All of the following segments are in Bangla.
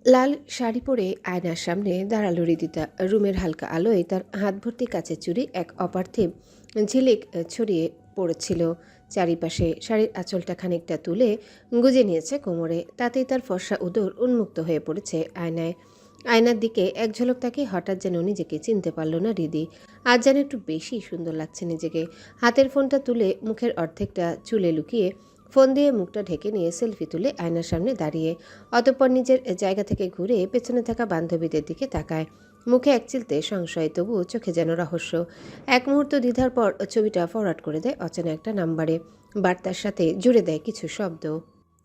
লাল শাড়ি পরে আয়নার সামনে দাঁড়ালো রিদিতা। রুমের হালকা আলোয় তার হাত ভর্তি কাচের চুড়ি এক অপার্থিব ঝিলিক ছড়িয়ে পড়েছিল চারিপাশে। শাড়ির আঁচলটা খানিকটা তুলে গুজে নিয়েছে কোমরে, তাতেই তার ফর্সা উদর উন্মুক্ত হয়ে পড়েছে আয়নায়। আয়নার দিকে এক ঝলক তাকে হঠাৎ যেন নিজেকে চিনতে পারল না রিদি। আজ যেন একটু বেশি সুন্দর লাগছে নিজেকে। হাতের ফোনটা তুলে মুখের অর্ধেকটা চুলে লুকিয়ে ফোন দিয়ে মুখটা ঢেকে নিয়ে সেলফি তুলে আয়নার সামনে দাঁড়িয়ে, অতঃপর নিজের জায়গা থেকে ঘুরে পেছনে থাকা বান্ধবীদের দিকে তাকায়। মুখে এক চিলতে সংশয়, তবুও চোখে যেন রহস্য। এক মুহূর্ত দ্বিধার পর ছবিটা ফরওয়ার্ড করে দেয় অচেনা একটা নাম্বারে। বার্তার সাথে জুড়ে দেয় কিছু শব্দ।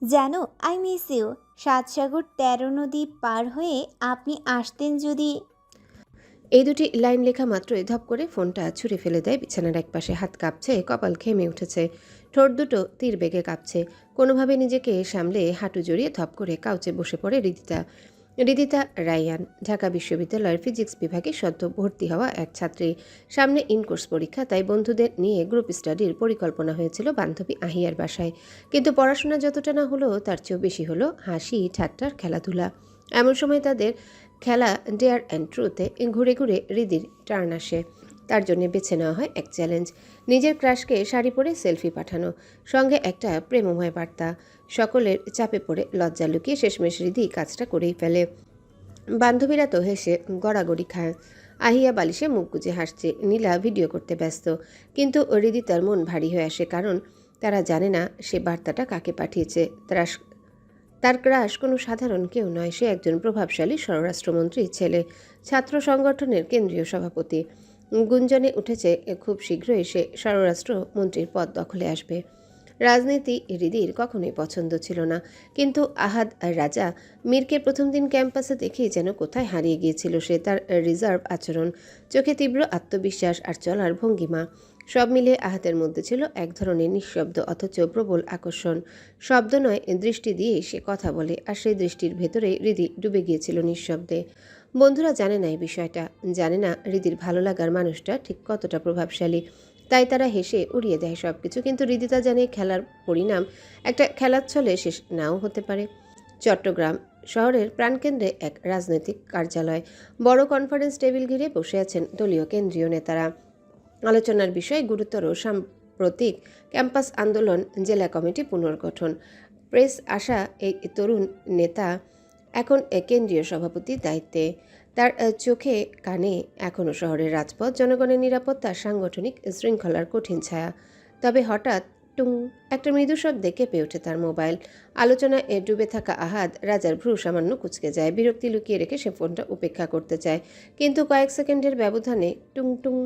জানো, আই মিস ইউ। ৭ সাগর ১৩ নদী পার হয়ে আপনি আসতেন যদি। এই দুটি লাইন লেখা মাত্রই ধপ করে ফোনটা ছুঁড়ে ফেলে দেয় বিছানার একপাশে। হাত কাঁপছে, কপাল ঘেমে উঠেছে, ঠোঁট দুটো তীর বেগে কাঁপছে। কোনোভাবে নিজেকে সামলে হাঁটু জড়িয়ে ধপ করে কাউচে বসে পড়ে রিদিতা। রিদিতা রায়ান, ঢাকা বিশ্ববিদ্যালয়ের ফিজিক্স বিভাগে সদ্য ভর্তি হওয়া এক ছাত্রী। সামনে ইনকোর্স পরীক্ষা, তাই বন্ধুদের নিয়ে গ্রুপ স্টাডির পরিকল্পনা হয়েছিল বান্ধবী আহিয়ার বাসায়। কিন্তু পড়াশোনা যতটা না হলো, তার চেয়েও বেশি হলো হাসি ঠাট্টার খেলাধুলা। এমন সময় তাদের খেলা ডেয়ার অ্যান্ড ট্রুথে ঘুরে ঘুরে রিদির টার্ন আসে। তার জন্য বেছে নেওয়া হয় এক চ্যালেঞ্জ, নিজের ক্রাশকে শাড়ি পরে সেলফি পাঠানো, সঙ্গে একটা প্রেমময় বার্তা। সকলের চাপে পড়ে লজ্জা লুকিয়ে শেষমেশ রিদি কাজটা করেই ফেলে। বান্ধবীরা তো হেসে গড়াগড়ি খায়। আহিয়া বালিশে মুখ গুজে হাসছে, নীলা ভিডিও করতে ব্যস্ত। কিন্তু রিদি তার মন ভারী হয়ে আসে, কারণ তারা জানে না সে বার্তাটা কাকে পাঠিয়েছে। তার ক্রাশ কোনো সাধারণ কেউ নয়, সে একজন প্রভাবশালী স্বরাষ্ট্রমন্ত্রীর ছেলে, ছাত্র সংগঠনের কেন্দ্রীয় সভাপতি। গুঞ্জনে উঠেছে খুব শীঘ্রই সে স্বরাষ্ট্রমন্ত্রীর পদ দখলে আসবে। রাজনীতি হৃদির কখনোই পছন্দ ছিল না, কিন্তু আহাদ রাজা মীরকে প্রথম দিন ক্যাম্পাসে দেখেই যেন কোথায় হারিয়ে গিয়েছিল সে। তার রিজার্ভ আচরণ, চোখে তীব্র আত্মবিশ্বাস আর চলার ভঙ্গিমা, সব মিলিয়ে আহাদের মধ্যে ছিল এক ধরনের নিঃশব্দ অথচ প্রবল আকর্ষণ। শব্দ নয়, দৃষ্টি দিয়ে সে কথা বলে, আর সেই দৃষ্টির ভেতরে হৃদি ডুবে গিয়েছিল নিঃশব্দে। বন্ধুরা জানে না এই বিষয়টা, জানে না হৃদির ভালো লাগার মানুষটা ঠিক কতটা প্রভাবশালী, তাই তারা হেসে উড়িয়ে দেয় সব কিছু। কিন্তু হৃদিতা জানে খেলার পরিণাম একটা খেলার ছলে শেষ নাও হতে পারে। চট্টগ্রাম শহরের প্রাণকেন্দ্রে এক রাজনৈতিক কার্যালয়, বড় কনফারেন্স টেবিল ঘিরে বসে আছেন দলীয় কেন্দ্রীয় নেতারা। আলোচনার বিষয় গুরুতর সাম্প্রতিক ক্যাম্পাস আন্দোলন, জেলা কমিটি পুনর্গঠন। প্রেস আসা এই তরুণ নেতা এখন কেন্দ্রীয় সভাপতির দায়িত্বে। তার চোখে কানে এখনও শহরের রাজপথ, জনগণের নিরাপত্তা, সাংগঠনিক শৃঙ্খলার কঠিন ছায়া। তবে হঠাৎ টুং, একটা মৃদু শব্দে কেঁপে ওঠে তার মোবাইল। আলোচনায় ডুবে থাকা আহাদ রাজার ভ্রু সামান্য কুঁচকে যায়। বিরক্তি লুকিয়ে রেখে সে ফোনটা উপেক্ষা করতে চায়, কিন্তু কয়েক সেকেন্ডের ব্যবধানে টুং টুং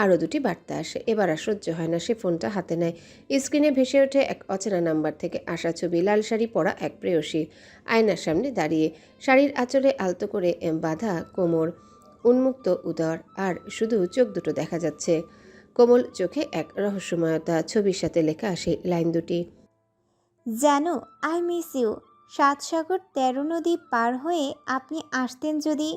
আরও দুটি বার্তা আসে। এবার আর সহ্য হয় না, সে ফোনটা হাতে নেয়। স্ক্রিনে ভেসে ওঠে এক অচেনা নাম্বার থেকে আসা ছবি, লাল শাড়ি পরা এক প্রেয়সী আয়নার সামনে দাঁড়িয়ে, শাড়ির আঁচলে আলতো করে বাঁধা কোমর, উন্মুক্ত উদর, আর শুধু চোখ দুটো দেখা যাচ্ছে। কোমল চোখে এক রহস্যময়তা, ছবির সাথে লেখা সেই লাইন দুটি। জানো, আই মিস ইউ। ৭ সাগর ১৩ নদী পার হয়ে আপনি আসতেন যদি।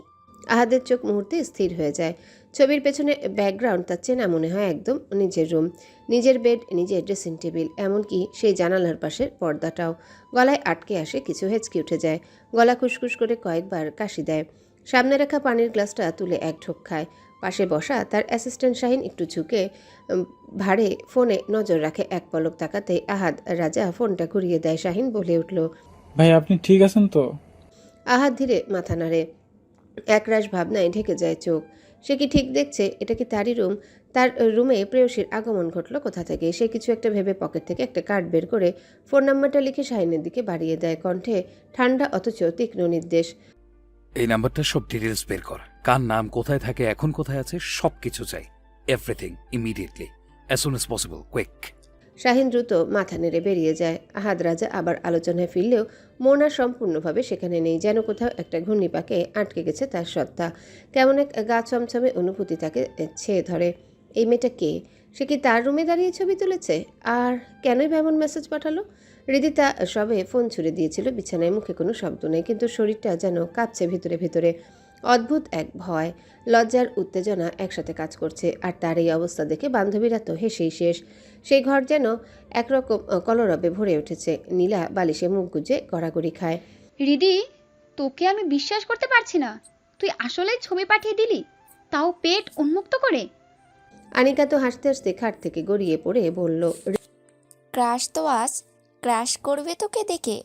আহাদের চোখ মুহূর্তে স্থির হয়ে যায়। ছবির পেছনে ব্যাকগ্রাউন্ড তার চেনা মনে হয় একদম। নিজের রুম, নিজের বেড, নিজের ড্রেসিং টেবিল, এমনকি সেই জানালার পাশের পর্দাটাও। গলায় আটকে আসে কিছু, হেঁচকি উঠে যায়। গলা খুসখুস করে কয়েকবার কাশি দেয়। সামনে রাখা পানির গ্লাসটা তুলে এক ঢোক খায়। পাশে বসা তার অ্যাসিস্ট্যান্ট শাহিন একটু ঝুঁকে ভাড়ে ফোনে নজর রাখে। এক পলক তাকাতেই আহাদ রাজা ফোনটা ঘুরিয়ে দেয়। শাহিন বলে উঠল, ভাই আপনি ঠিক আছেন তো? আহাদ ধীরে মাথা নাড়ে। একরাশ ভাবনায় ঢেকে যায় চোখ। সে কি ঠিক দেখছে? এটা কি তারই রুম? তার রুমে প্রেয়সীর আগমন ঘটল কোথা থেকে? সে কিছু একটা ভেবে পকেট থেকে একটা কার্ড বের করে ফোন নাম্বারটা লিখে শাহিনের দিকে বাড়িয়ে দেয়। কণ্ঠে ঠান্ডা অথচ তীক্ষ্ণ নির্দেশ। এই নাম্বারটা সব ডিটেলস বের কর। কার নাম কোথায় থাকে, এখন কোথায় আছে, সবকিছু চাই। Everything immediately, as soon as possible, quick. Shahin দ্রুত মাথা নেড়ে বেরিয়ে যায়। আহাদ রাজা আবার আলোচনায় ফিরলেও মন আর সম্পূর্ণভাবে সেখানে নেই। যেন কোথাও একটা ঘূর্ণিপাকে আটকে গেছে তার সত্তা। কেমন এক গা ছমছমে অনুভূতি তাকে ছেয়ে ধরে। এই মেয়েটা কে? সে কি তার রুমে দাঁড়িয়ে ছবি তুলেছে? আর কেনই বা এমন মেসেজ পাঠালো? হৃদিতা সবে ফোন ছুড়ে দিয়েছিল বিছানায়, মুখে কোনো শব্দ নেই, কিন্তু শরীরটা যেন কাঁপছে ভিতরে ভিতরে। অদ্ভুত এক ভয়, লজ্জার উত্তেজনা একসাথে কাজ করছে। আর তার এই অবস্থা দেখে বান্ধবীরা তো হেসেই শেষ। সেই ঘর যেন একরকম কলরবে ভরে উঠেছে। নীলা বালিশে মুখ গুজে গড়াগড়ি খায়। রিদি, তোকে আমি বিশ্বাস করতে পারছি না। তুই আসলেই ছবি পাঠিয়ে দিলি, তাও পেট উন্মুক্ত করে। আনিকা তো হাসতে হাসতে খাট থেকে গড়িয়ে পড়ে বলল, ক্রাশ তো আজ ক্রাশ করবে তোকে দেখে,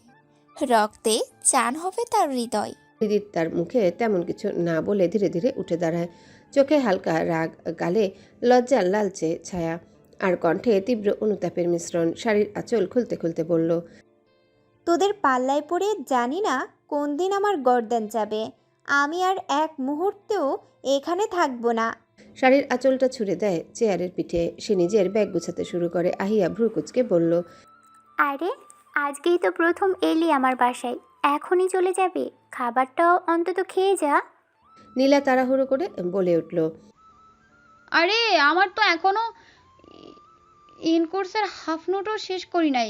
রক্তে চান হবে তার হৃদয়। হৃদিত তার মুখে তেমন কিছু না বলে ধীরে ধীরে উঠে দাঁড়ায়। চোখে হালকা রাগ, গালে লজ্জার লালচে ছায়া, আর কণ্ঠে তীব্র অনুতাপের মিশ্রণ। শাড়ির আঁচল খুলতে খুলতে বলল, তোদের পাল্লায় পড়ে জানি না কোন দিন আমার গর্দান যাবে। আমি আর এক মুহূর্তেও এখানে থাকবো না। শাড়ির আঁচলটা ছুঁড়ে দেয় চেয়ারের পিঠে। সে নিজের ব্যাগ গুছাতে শুরু করে। আহিয়া ভ্রু কুচকে বলল, আরে আজকেই তো প্রথম এলি আমার বাসায়, এখনই চলে যাবে? খাবারটাও অন্তত খেয়ে যা। নীলা তাড়াহুড়ো করে বলে উঠল, আরে আমার তো এখনো ইন কোর্সের হাফ নোটও শেষ করি নাই।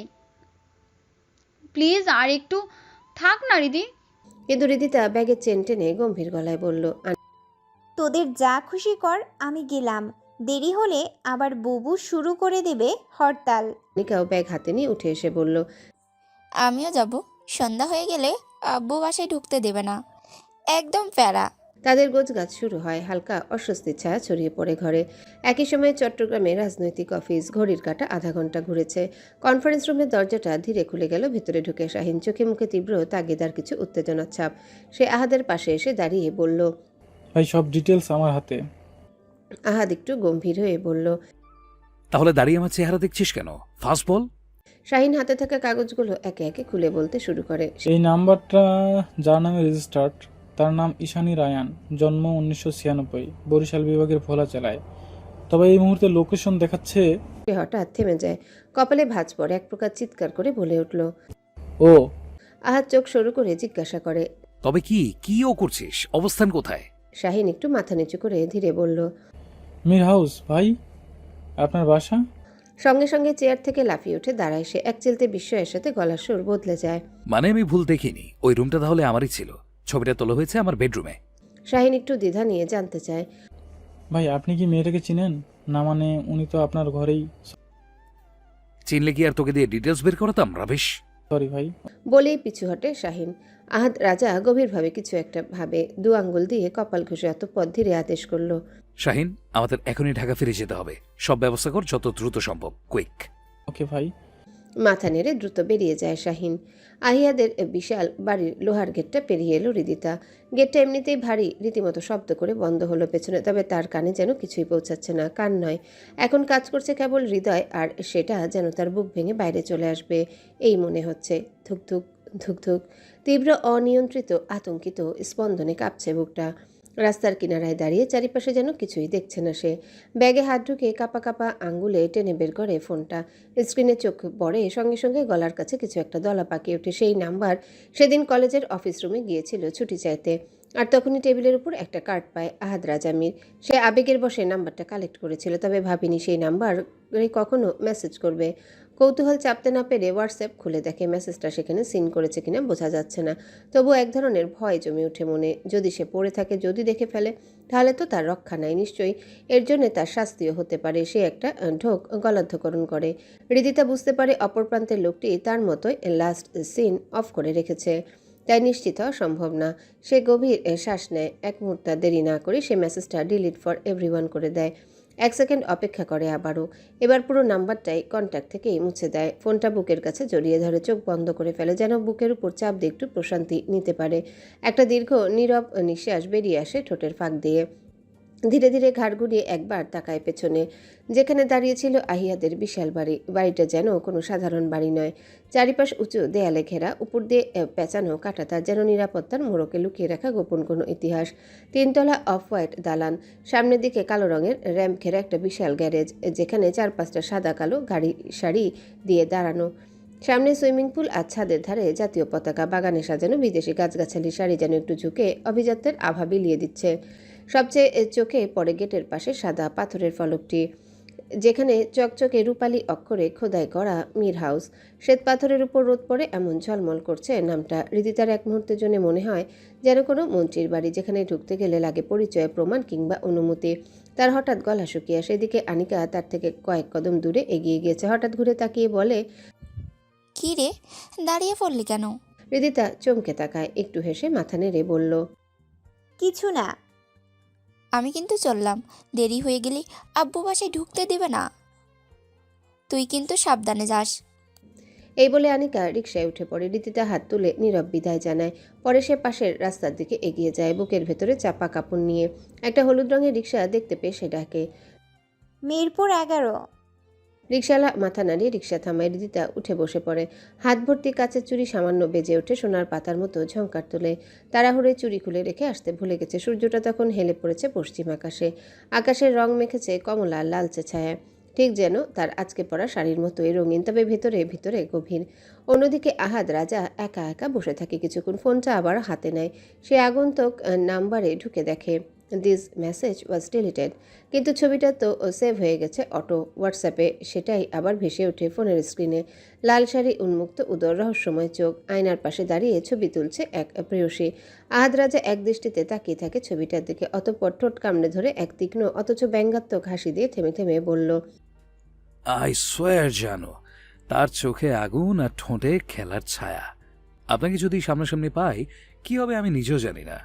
প্লিজ আর একটু থাক না রিদি। কিন্তু রিদিতা ব্যাগের চেন টেনে গম্ভীর গলায় বলল, তোদের যা খুশি কর, আমি গেলাম। দেরি হলে আবার বুবু শুরু করে দেবে হরতাল। আনিকাও ব্যাগ হাতে নিয়ে উঠে এসে বলল, আমিও যাব। সন্ধ্যা হয়ে গেলে আব্বু বাসায় ঢুকতে দেবে না, একদম প্যারা। তাদের গোছগাছ শুরু হয়। হালকা অস্বস্তির ছায়া ছড়িয়ে পড়ে ঘরে। একই সময়ে চট্টগ্রামে রাজনৈতিক অফিস। ঘড়ির কাঁটা আধা ঘন্টা ঘুরেছে। কনফারেন্স রুমের দরজাটা ধীরে খুলে গেল। ভিতরে ঢুকে শাহিন। চোখে মুখে তীব্র তাগিদার কিছু উত্তেজনার ছাপ। সে আহাদের পাশে এসে দাঁড়িয়ে বলল, ভাই সব ডিটেলস আমার হাতে। আহাদ একটু গম্ভীর হয়ে বলল, তাহলে দাঁড়িয়ে আমার চেহারা দেখছিস কেন? ফার্স্ট বল। শাহিন হাতে থাকা কাগজগুলো একে একে খুলে বলতে শুরু করে। এই নাম্বারটা যার নামে রেজিস্টার্ড, তার নাম ঈশানী রায়ান, জন্ম 1996, বরিশাল বিভাগের ভোলা জেলায়। তবে এই মুহূর্তে লোকেশন দেখাচ্ছে। সে হঠাৎ থেমে যায়। কপালে ভাঁজ পড়ে। এক প্রকার চিৎকার করে বলে উঠল। ও আহাদ চোখ সরু করে জিজ্ঞাসা করে, তবে কি ও করছিস? অবস্থান কোথায়? শাহিন একটু মাথা নিচু করে ধীরে বলল, মির হাউস ভাই, আপনার বাসা? সঙ্গে সঙ্গে চেয়ার থেকে লাফিয়ে উঠে দাঁড়ায় সে। এক চিলতে বিস্ময়ের সাথে গলার সুর বদলে যায়। মানে আমি ভুল দেখিনি, ওই রুমটা তাহলে আমারই ছিল। ছবিটা তোলা হয়েছে আমার বেডরুমে। শাহিন একটু দ্বিধা নিয়ে জানতে চায়, ভাই আপনি কি মেয়েটাকে চিনেন? না মানে উনি তো আপনার ঘরেই। চিনলে কি আর তোকে দিয়ে ডিটেলস বের করাতাম? রাবিশ। সরি ভাই। বলেই পিছু হটে শাহিন। আহাদ রাজা গভীরভাবে কিছু একটা ভাবে। দু আঙ্গুল দিয়ে কপাল ঘষে অতঃপর ধীরে আদেশ করল, শাহিন, আমাদের এখনই ঢাকা ফিরে যেতে হবে। সব ব্যবস্থা কর যত দ্রুত সম্ভব, কুইক। ওকে ভাই। মাথা নেড়ে দ্রুত বেরিয়ে যায় শাহিন। আহিয়াদের বিশাল বাড়ির লোহার গেটটা পেরিয়ে এলো রিদিতা। গেটটা এমনিতেই ভারী, রীতিমতো শব্দ করে বন্ধ হলো পেছনে। তবে তার কানে যেন কিছুই পৌঁছাচ্ছে না। কান নয়, এখন কাজ করছে কেবল হৃদয়, আর সেটা যেন তার বুক ভেঙে বাইরে চলে আসবে এই মনে হচ্ছে। ধুকধুক ধুকধুক তীব্র অনিয়ন্ত্রিত আতঙ্কিত স্পন্দনে কাঁপছে বুকটা। রাস্তার কিনারায় দাঁড়িয়ে চারিপাশে যেন কিছুই দেখছে না সে। ব্যাগে হাত ঢুকে কাপা কাপা আঙ্গুলে টেনে বের করে ফোনটা। স্ক্রিনে চোখ পড়ে, সঙ্গে সঙ্গে গলার কাছে কিছু একটা দলা পাকিয়ে ওঠে। সেই নাম্বার। সেদিন কলেজের অফিস রুমে গিয়েছিল ছুটি চাইতে, আর তখনই টেবিলের উপর একটা কার্ড পায় আহাদ রাজামির। সে আবেগের বশে নাম্বারটা কালেক্ট করেছিল, তবে ভাবিনি সেই নাম্বারে কখনো মেসেজ করবে। কৌতূহল চাপতে না পেরে হোয়াটসঅ্যাপ খুলে দেখে মেসেজটা সেখানে সিন করেছে কিনা বোঝা যাচ্ছে না। তবু এক ধরনের ভয় জমে ওঠে মনে। যদি সে পড়ে থাকে, যদি দেখে ফেলে, তাহলে তো তার রক্ষা নাই নিশ্চয়ই। এর জন্য তার শাস্তিও হতে পারে। সে একটা ঢোক গলাধ্যকরণ করে। হৃদিতা বুঝতে পারে অপর প্রান্তের লোকটি তার মতোই লাস্ট সিন অফ করে রেখেছে, তাই নিশ্চিত হওয়া সম্ভব না। সে গভীর শ্বাস নেয়। এক মুহূর্ত দেরি না করে সে মেসেজটা ডিলিট ফর এভরিওয়ান করে দেয়। 1 সেকেন্ড অপেক্ষা করে আবারও। এবার পুরো নাম্বারটাই কন্ট্যাক্ট থেকেই মুছে দেয়। ফোনটা বুকের কাছে জড়িয়ে ধরে, চোখ বন্ধ করে ফেলে, যেন বুকের উপর চাপ দিয়ে একটু প্রশান্তি নিতে পারে। একটা দীর্ঘ নীরব নিঃশ্বাস বেরিয়ে আসে ঠোঁটের ফাঁক দিয়ে। ধীরে ধীরে ঘাড় ঘুরিয়ে একবার তাকায় পেছনে। যেখানে দাঁড়িয়েছিল আহিয়াদের বিশাল বাড়ি। বাড়িটা যেন কোনো সাধারণ বাড়ি নয়। চারিপাশ উঁচু দেয়ালে ঘেরা, উপর দিয়ে পেঁচানো কাঁটাতার, যেন নিরাপত্তার মোড়কে লুকিয়ে রাখা গোপন কোনো ইতিহাস। 3 তলা অফ হোয়াইট দালান, সামনের দিকে কালো রঙের র্যাম্প ঘেরা একটা বিশাল গ্যারেজ, যেখানে 4-5টা সাদা কালো গাড়ি সারি দিয়ে দাঁড়ানো। সামনে সুইমিং পুল আর ছাদের ধারে জাতীয় পতাকা। বাগানে সাজানো বিদেশি গাছগাছালির সারি যেন একটু ঝুঁকে অভিজাত্যের আভা বিলিয়ে দিচ্ছে। সবচেয়ে চোখে পড়ে গেটের পাশে সাদা পাথরের ফলকটি, যেখানে চকচকে রূপালী অক্ষরে খোদাই করা মীর হাউস। শ্বেত পাথরের উপর রোদ পড়ে এমন ঝলমল করছে নামটা। হৃদিতার এক মুহূর্তের জন্য মনে হয় যেন কোনো মন্ত্রীর বাড়ি, যেখানে ঢুকতে গেলে লাগে পরিচয় প্রমাণ কিংবা অনুমতি। তার হঠাৎ গলা শুকিয়ে আসে। এদিকে আনিকা তার থেকে কয়েক কদম দূরে এগিয়ে গিয়েছে। হঠাৎ ঘুরে তাকিয়ে বলে, কি রে, দাঁড়িয়ে পড়লি কেন? হৃদিতা চমকে তাকায়, একটু হেসে মাথা নেড়ে বলল, কিছু না। আমি কিন্তু চললাম, দেরি হয়ে গেলে আব্বু বাসায় ঢুকতে দেবে না। তুই কিন্তু সাবধানে যাস। এই বলে আনিকা রিকশায় উঠে পড়ে। হৃদিতা হাত তুলে নীরব বিদায় জানায়। পরে সে পাশের রাস্তার দিকে এগিয়ে যায়, বুকের ভেতরে চাপা কাপড় নিয়ে। একটা হলুদ রঙের রিকশা দেখতে পেয়ে সে ডাকে। মিরপুর 11। রিকশাওয়ালা মাথা নাড়িয়ে রিকশা থামায়। হৃদিতা উঠে বসে পড়ে। হাত ভর্তি কাচের চুড়ি সামান্য বেজে ওঠে, সোনার পাতার মতো ঝংকার তোলে। তাড়াহুড়ে চুড়ি খুলে রেখে আসতে ভুলে গেছে। সূর্যটা তখন হেলে পড়েছে পশ্চিম আকাশে। আকাশের রং মেখেছে কমলা লালচে ছায়া, ঠিক যেন তার আজকে পরা শাড়ির মতোই রঙিন, তবে ভেতরে ভিতরে গভীর। অন্যদিকে আহাদ রাজা একা একা বসে থাকে কিছুক্ষণ। ফোনটা আবার হাতে নেয়। সে আগন্তুক নাম্বারে ঢুকে দেখে দিস মেসেজ ওয়াজ ডিলিটেড, কিন্তু ছবিটা তো সেভ হয়ে গেছে অটো হোয়াটসঅ্যাপে। সেটাই আবার ভেসে ওঠে ফোনের স্ক্রিনে। লাল শাড়ি, উন্মুক্ত উদর, রহস্যময় চোখ। আয়নার পাশে দাঁড়িয়ে ছবি তুলছে এক প্রেয়সী। আহাদ রাজা এক দৃষ্টিতে তাকিয়ে থাকে ছবিটার দিকে, অতঃপর ঠোঁট কামড়ে ধরে এক তীক্ষ্ণ অথচ ব্যঙ্গাত্মক হাসি দিয়ে থেমে থেমে বলল, আই সোয়ার জানো, তার চোখে আগুন আর ঠোঁটে খেলার ছায়া। আপনাকে যদি সামনাসামনি পাই কি হবে আমি নিজেও জানি না।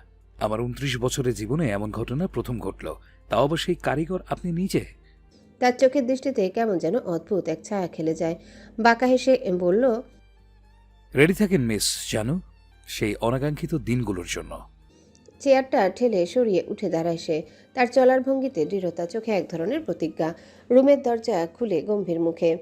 আমার 29 বছরের জীবনে এমন ঘটনা প্রথম ঘটল, তাও আবার সেই কারিগর আপনি নিজে। তার চোখের দৃষ্টিতে কেমন যেন অদ্ভুত এক ছায়া খেলে যায়। বাঁকা হেসে বলল, রেডি থাকেন মিস জানো, সেই অনাকাঙ্ক্ষিত দিনগুলোর জন্য। চেয়ারটা ঠেলে সরিয়ে উঠে দাঁড়ায় সে। তার চলার ভঙ্গিতে দৃঢ়তা, চোখে এক ধরনের প্রতিজ্ঞা। রুমের দরজা খুলে গম্ভীর মুখে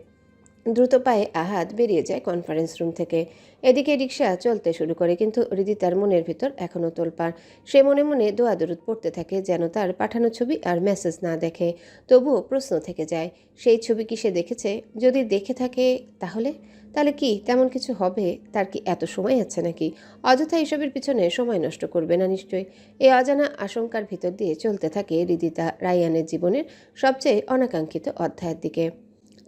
দ্রুত পায়ে আহাদ বেরিয়ে যায় কনফারেন্স রুম থেকে। এদিকে রিকশা চলতে শুরু করে, কিন্তু হৃদিতার মনের ভিতর এখনও তোলপাড়। সে মনে মনে দোয়া দরুদ পড়তে থাকে যেন তার পাঠানো ছবি আর মেসেজ না দেখে। তবুও প্রশ্ন থেকে যায়, সেই ছবি কি সে দেখেছে? যদি দেখে থাকে তাহলে তাহলে কি তেমন কিছু হবে? তার কি এত সময় আছে নাকি? অযথা এসবের পিছনে সময় নষ্ট করবে না নিশ্চয়ই। এই অজানা আশঙ্কার ভিতর দিয়ে চলতে থাকে হৃদিতা রায়ানের জীবনের সবচেয়ে অনাকাঙ্ক্ষিত অধ্যায়ের দিকে।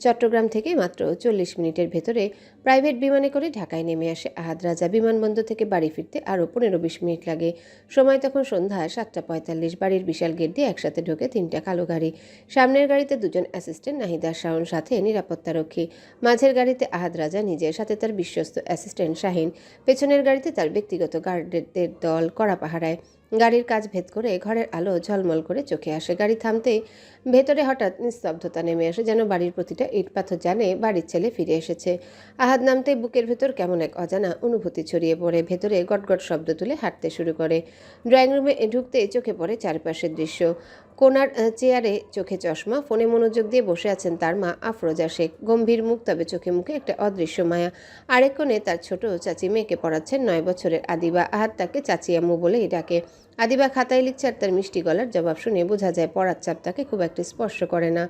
চট্টগ্রাম থেকে মাত্র 40 মিনিটের ভেতরে প্রাইভেট বিমানে করে ঢাকায় নেমে আসে আহাদ রাজা। বিমানবন্দর থেকে বাড়ি ফিরতে আরও 15-20 মিনিট লাগে। সময় তখন সন্ধ্যা 7:45। বাড়ির বিশাল গেট দিয়ে একসাথে ঢোকে 3টা কালো গাড়ি। সামনের গাড়িতে 2জন অ্যাসিস্ট্যান্ট, নাহিদা শাওন, সাথে নিরাপত্তারক্ষী। মাঝের গাড়িতে আহাদ রাজা নিজে, সাথে তার বিশ্বস্ত অ্যাসিস্ট্যান্ট শাহিন। পেছনের গাড়িতে তার ব্যক্তিগত গার্ডদের দল কড়া পাহারায়। গাড়ির কাজ ভেদ করে ঘরের আলো ঝলমল করে চোখে আসে। গাড়ি থামতেই ভেতরে হঠাৎ নিস্তব্ধতা নেমে আসে, যেন বাড়ির প্রতিটা ইট পাথর জানে বাড়ির ছেলে ফিরে এসেছে। আহাদ নামতেই বুকের ভেতর কেমন এক অজানা অনুভূতি ছড়িয়ে পড়ে। ভেতরে গটগট শব্দ তুলে হাঁটতে শুরু করে। ড্রয়িং রুমে ঢুকতেই চোখে পড়ে চারপাশের দৃশ্য। কোনার চেয়ারে চোখে চশমা, ফোনে মনোযোগ দিয়ে বসে আছেন তার মা আফরোজা শেখ। গম্ভীর মুখ, তবে চোখে মুখে একটা অদৃশ্য মায়া। আরেক কোণে তার ছোট চাচি মেয়েকে পড়াচ্ছেন 9 বছরের আদিবা। আহাদ তাকে চাচি আম্মু বলেই ডাকে। আদিবা খাতায় লিখছে, আর তার মিষ্টি গলার জবাব শুনে বোঝা যায় পড়ার চাপ তাকে খুব একটা স্পর্শ করে না।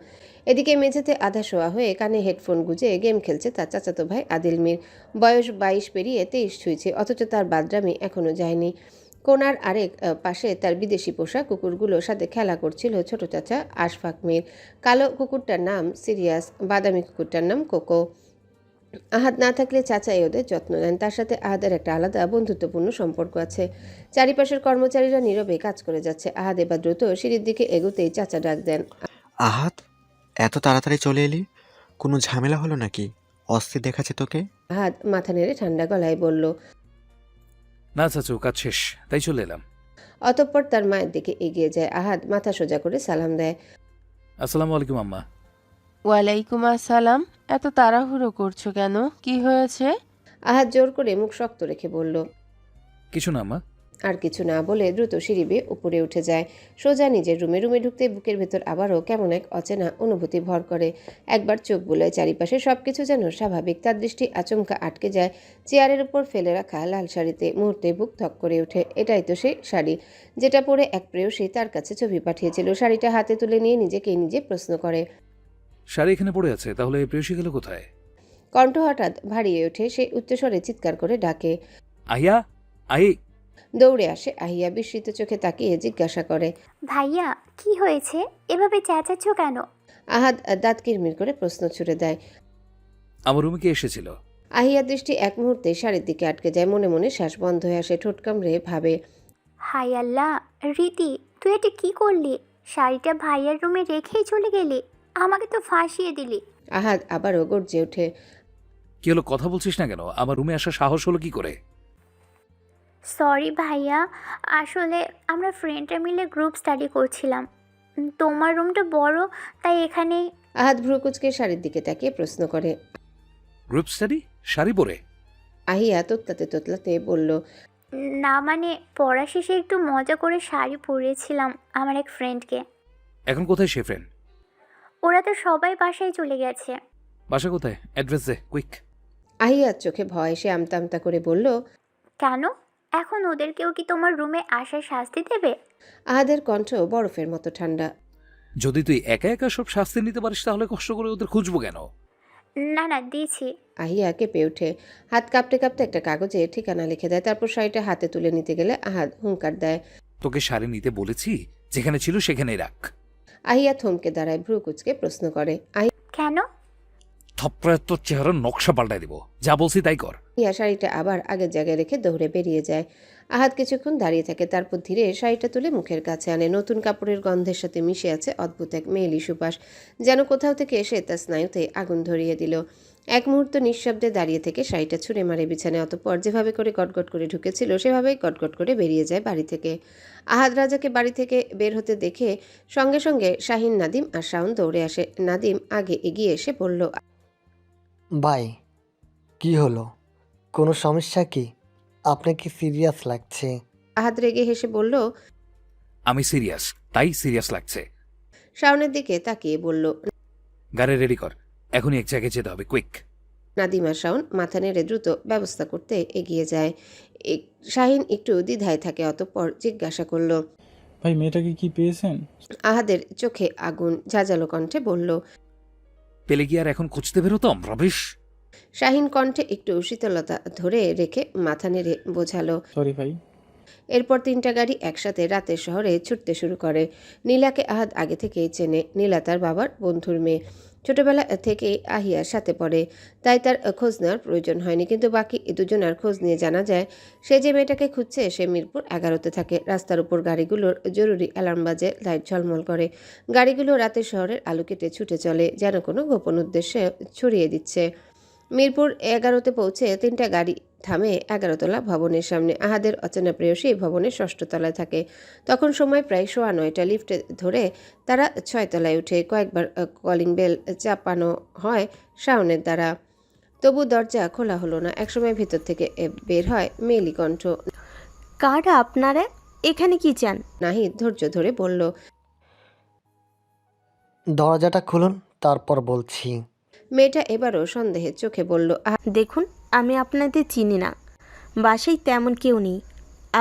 এদিকে মেঝেতে আধা শোয়া হয়ে কানে হেডফোন গুজে গেম খেলছে তার চাচাতো ভাই আদিল মির। বয়স 22 পেরিয়ে 23 ছুঁয়েছে, অথচ তার বাদরামি এখনও যায়নি। কোনার আরেক পাশে তার বিদেশি পোষা কুকুরগুলোর সাথে খেলা করছিল ছোট চাচা আশফাক মির। কালো কুকুরটার নাম সিরিয়াস, বাদামি কুকুরটার নাম কোকো। আহাদ না থাকলে চাচাই ওদের যত্ন নেন। তার সাথে আহাদের একটা আলাদা বন্ধুত্বপূর্ণ সম্পর্ক আছে। চারিপাশের কর্মচারীরা নীরবে কাজ করে যাচ্ছে। আহাদ এবার দ্রুত সিঁড়ির দিকে এগোতেই চাচা ডাক দেন, আহাত, এত তাড়াতাড়ি চলে এলি? কোনো ঝামেলা হলো নাকি? অস্থির দেখাচ্ছে তোকে। আহাদ মাথা নেড়ে ঠান্ডা গলায় বলল। না চাচু, কাজ শেষ, তাই চলে এলাম। অতঃপর তার মায়ের দিকে এগিয়ে যায়। আহাদ মাথা সোজা করে সালাম দেয়। আসসালামু আলাইকুম আম্মা। ওয়ালাইকুম আসসালাম। এত তাড়াহুড়ো করছো কেন? কি হয়েছে? আহাদ জোর করে মুখ শক্ত রেখে বলল। কিছু না আম্মা। আর কিছু না বলে দ্রুত সিঁড়ি বেয়ে উপরে উঠে যায় সোজা নিজের রুমে। রুমে ঢুকতে বুকের ভেতর আবারও কেমন এক অচেনা অনুভূতি ভর করে। একবার চোখ বুলায় চারিপাশে, সবকিছু যেন স্বাভাবিক। তার দৃষ্টি আচমকা আটকে যায় চেয়ারের উপর ফেলে রাখা লাল শাড়িতে। মুহূর্তে বুক থক করে ওঠে। এটাই তো সেই শাড়ি যেটা পরে এক প্রেয়সী তার কাছে ছবি পাঠিয়েছিল। শাড়িটা হাতে তুলে নিয়ে নিজেকে নিজে প্রশ্ন করে, শাড়ি এখানে পড়ে আছে, তাহলে প্রেয়সী গেল কোথায়? কণ্ঠ হঠাৎ ভারিয়ে ওঠে। সে উচ্চস্বরে চিৎকার করে ডাকে। আহিয়া, আহি। দৌড়ে আসে আহিয়া, বিস্মিত চোখে তাকিয়ে জিজ্ঞাসা করে, ভাইয়া কি হয়েছে? এভাবে চেঁচাচ্ছ কেন? আহাদ দাঁত কিরমির করে প্রশ্ন ছুড়ে দেয়। আমার রুমে কে এসেছিল? আহিয়ার দৃষ্টি এক মুহূর্তে শাড়ির দিকে আটকে যায়। মনে মনে শ্বাস বন্ধ হয়ে আসে। ঠোঁট কামড়ে ভাবে, হাই আল্লাহ, রীতি তুই এটা কি করলি? শাড়িটা ভাইয়ার রুমে রেখেই চলে গেলি, আমাকে তো ফাঁসিয়ে দিলি। আহাদ আবারও গর্জে ওঠে। কি হলো, কথা বলছিস না কেন? আমার রুমে আসার সাহস হলো কি করে? সরি ভাইয়া, আসলে আমরা ফ্রেন্ডরা মিলে গ্রুপ স্টাডি করছিলাম। তোমার রুমটা বড়, তাই এখানেই। আহাদ ভ্রুকুচকে শাড়ির দিকে তাকিয়ে প্রশ্ন করে। Group study? শাড়ি পরে? আহিয়া তোতলাতে তোতলাতে বলল, না মানে পড়া শেষে একটু মজা করে শাড়ি পরিয়েছিলাম আমার এক ফ্রেন্ডকে। এখন কোথায় সে ফ্রেন্ড? ওরা তো সবাই বাসায় চলে গেছে। বাসা কোথায়? অ্যাড্রেস দে, কুইক। আহিয়ার চোখে ভয়, সে আমতা আমতা করে বলল, কেন? এখন ওদেরকেও কি তোমার রুমে আসার শাস্তি দেবে? আহাদের কণ্ঠ বরফের মতো ঠান্ডা। যদি তুই একা একা সব শাস্তি নিতে পারিস তাহলে কষ্ট করে ওদের খুঁজবো কেন? না না, দিয়েছি। আহিয়া কেঁপে ওঠে, হাত কাঁপতে কাঁপতে একটা কাগজে ঠিকানা লিখে দেয়। তারপর শাড়িটা হাতে তুলে নিতে গেলে আহাদ হুঙ্কার দেয়। তোকে শাড়ি নিতে বলেছি, যেখানে ছিল সেখানেই রাখ। আহিয়া থমকে দাঁড়ায়, ভ্রুকুচকে প্রশ্ন করে। কেন? থপড়ায় তোর চেহারার নকশা পাল্টায় দিব, যা বলছি তাই কর। আহিয়া শাড়িটা আবার আগের জায়গায় রেখে দৌড়ে বেরিয়ে যায়। আহাদ কিছুক্ষণ দাঁড়িয়ে থাকে, তারপর ধীরে শাড়িটা তুলে মুখের কাছে আনে। নতুন কাপড়ের গন্ধের সাথে মিশে আছে অদ্ভুত এক মেয়েলি সুবাস, যেন কোথাও থেকে এসে তার স্নায়ুতে আগুন ধরিয়ে দিল। এক মুহূর্ত নিঃশব্দে দাঁড়িয়ে থেকে শাড়িটা ছুঁড়ে মারে বিছানায়। অতঃপর যেভাবে করে গটগট করে ঢুকেছিল সেভাবেই গটগট করে বেরিয়ে যায় বাড়ি থেকে। আহাদ রাজাকে বাড়ি থেকে বের হতে দেখে সঙ্গে সঙ্গে শাহিন, নাদিম আর শাওন দৌড়ে আসে। নাদিম আগে এগিয়ে এসে বলল, ভাই, কি হলো? কোনো সমস্যা কি? আপনাকে সিরিয়াস লাগছে। আহাদ রেগে হেসে বলল। আমি সিরিয়াস, তাই সিরিয়াস লাগছে। শাওনের দিকে তাকিয়ে বলল, গাড়ি রেডি কর, এখনই এক জায়গায় যেতে হবে, কুইক। নাদিম আর শাওন মাথা নেড়ে দ্রুত ব্যবস্থা করতে এগিয়ে যায়। শাহিন একটু দ্বিধায় থাকে, অতঃপর জিজ্ঞাসা করল। ভাই, মেয়েটাকে কি পেয়েছেন? আহাদের চোখে আগুন, ঝাঁঝালো কণ্ঠে বলল। পেলে কি আর এখন খুঁজতে বেরোতাম, রবিশ? শাহিন কণ্ঠে একটু শীতলতা ধরে রেখে মাথা নেড়ে বোঝালো। সরি ভাই। এরপর 3টা গাড়ি একসাথে রাতের শহরে ছুটতে শুরু করে। নীলাকে আহাদ আগে থেকেই চেনে। নীলা তার বাবার বন্ধুর মেয়ে, ছোটবেলা থেকেই আহিয়ার সাথে পড়ে, তাই তার খোঁজ নেওয়ার প্রয়োজন হয়নি। কিন্তু বাকি দুজনার খোঁজ নিয়ে জানা যায় সে যে মেয়েটাকে খুঁজছে সে মিরপুর 11তে থাকে। রাস্তার উপর গাড়িগুলোর জরুরি অ্যালার্ম বাজে, লাইট ঝলমল করে। গাড়িগুলো রাতের শহরের আলো কেটে ছুটে চলে, যেন কোনো গোপন উদ্দেশ্যে ছড়িয়ে দিচ্ছে। মিরপুর 11তে পৌঁছে 3টা গাড়ি থামে 11তলা ভবনের সামনে। আহাদের অচেনা প্রেয়সী ভবনের 6ষ্ঠ তলায় থাকে। তখন সময় প্রায় 9:15। লিফটে ধরে তারা 6 তলায় উঠে। কয়েকবার কলিং বেল চাপানো হয় শাওনের দ্বারা, তবু দরজা খোলা হলো না। একসময় ভেতর থেকে বের হয় মেয়েলি কণ্ঠ। কারা আপনারা? এখানে কি চান? নাহিদ ধৈর্য ধরে বলল। দরজাটা খুলুন, তারপর বলছি। মেয়েটা এবারও সন্দেহের চোখে বলল। দেখুন, আমি আপনাদের চিনি না, বাসায় তেমন কেউ নেই,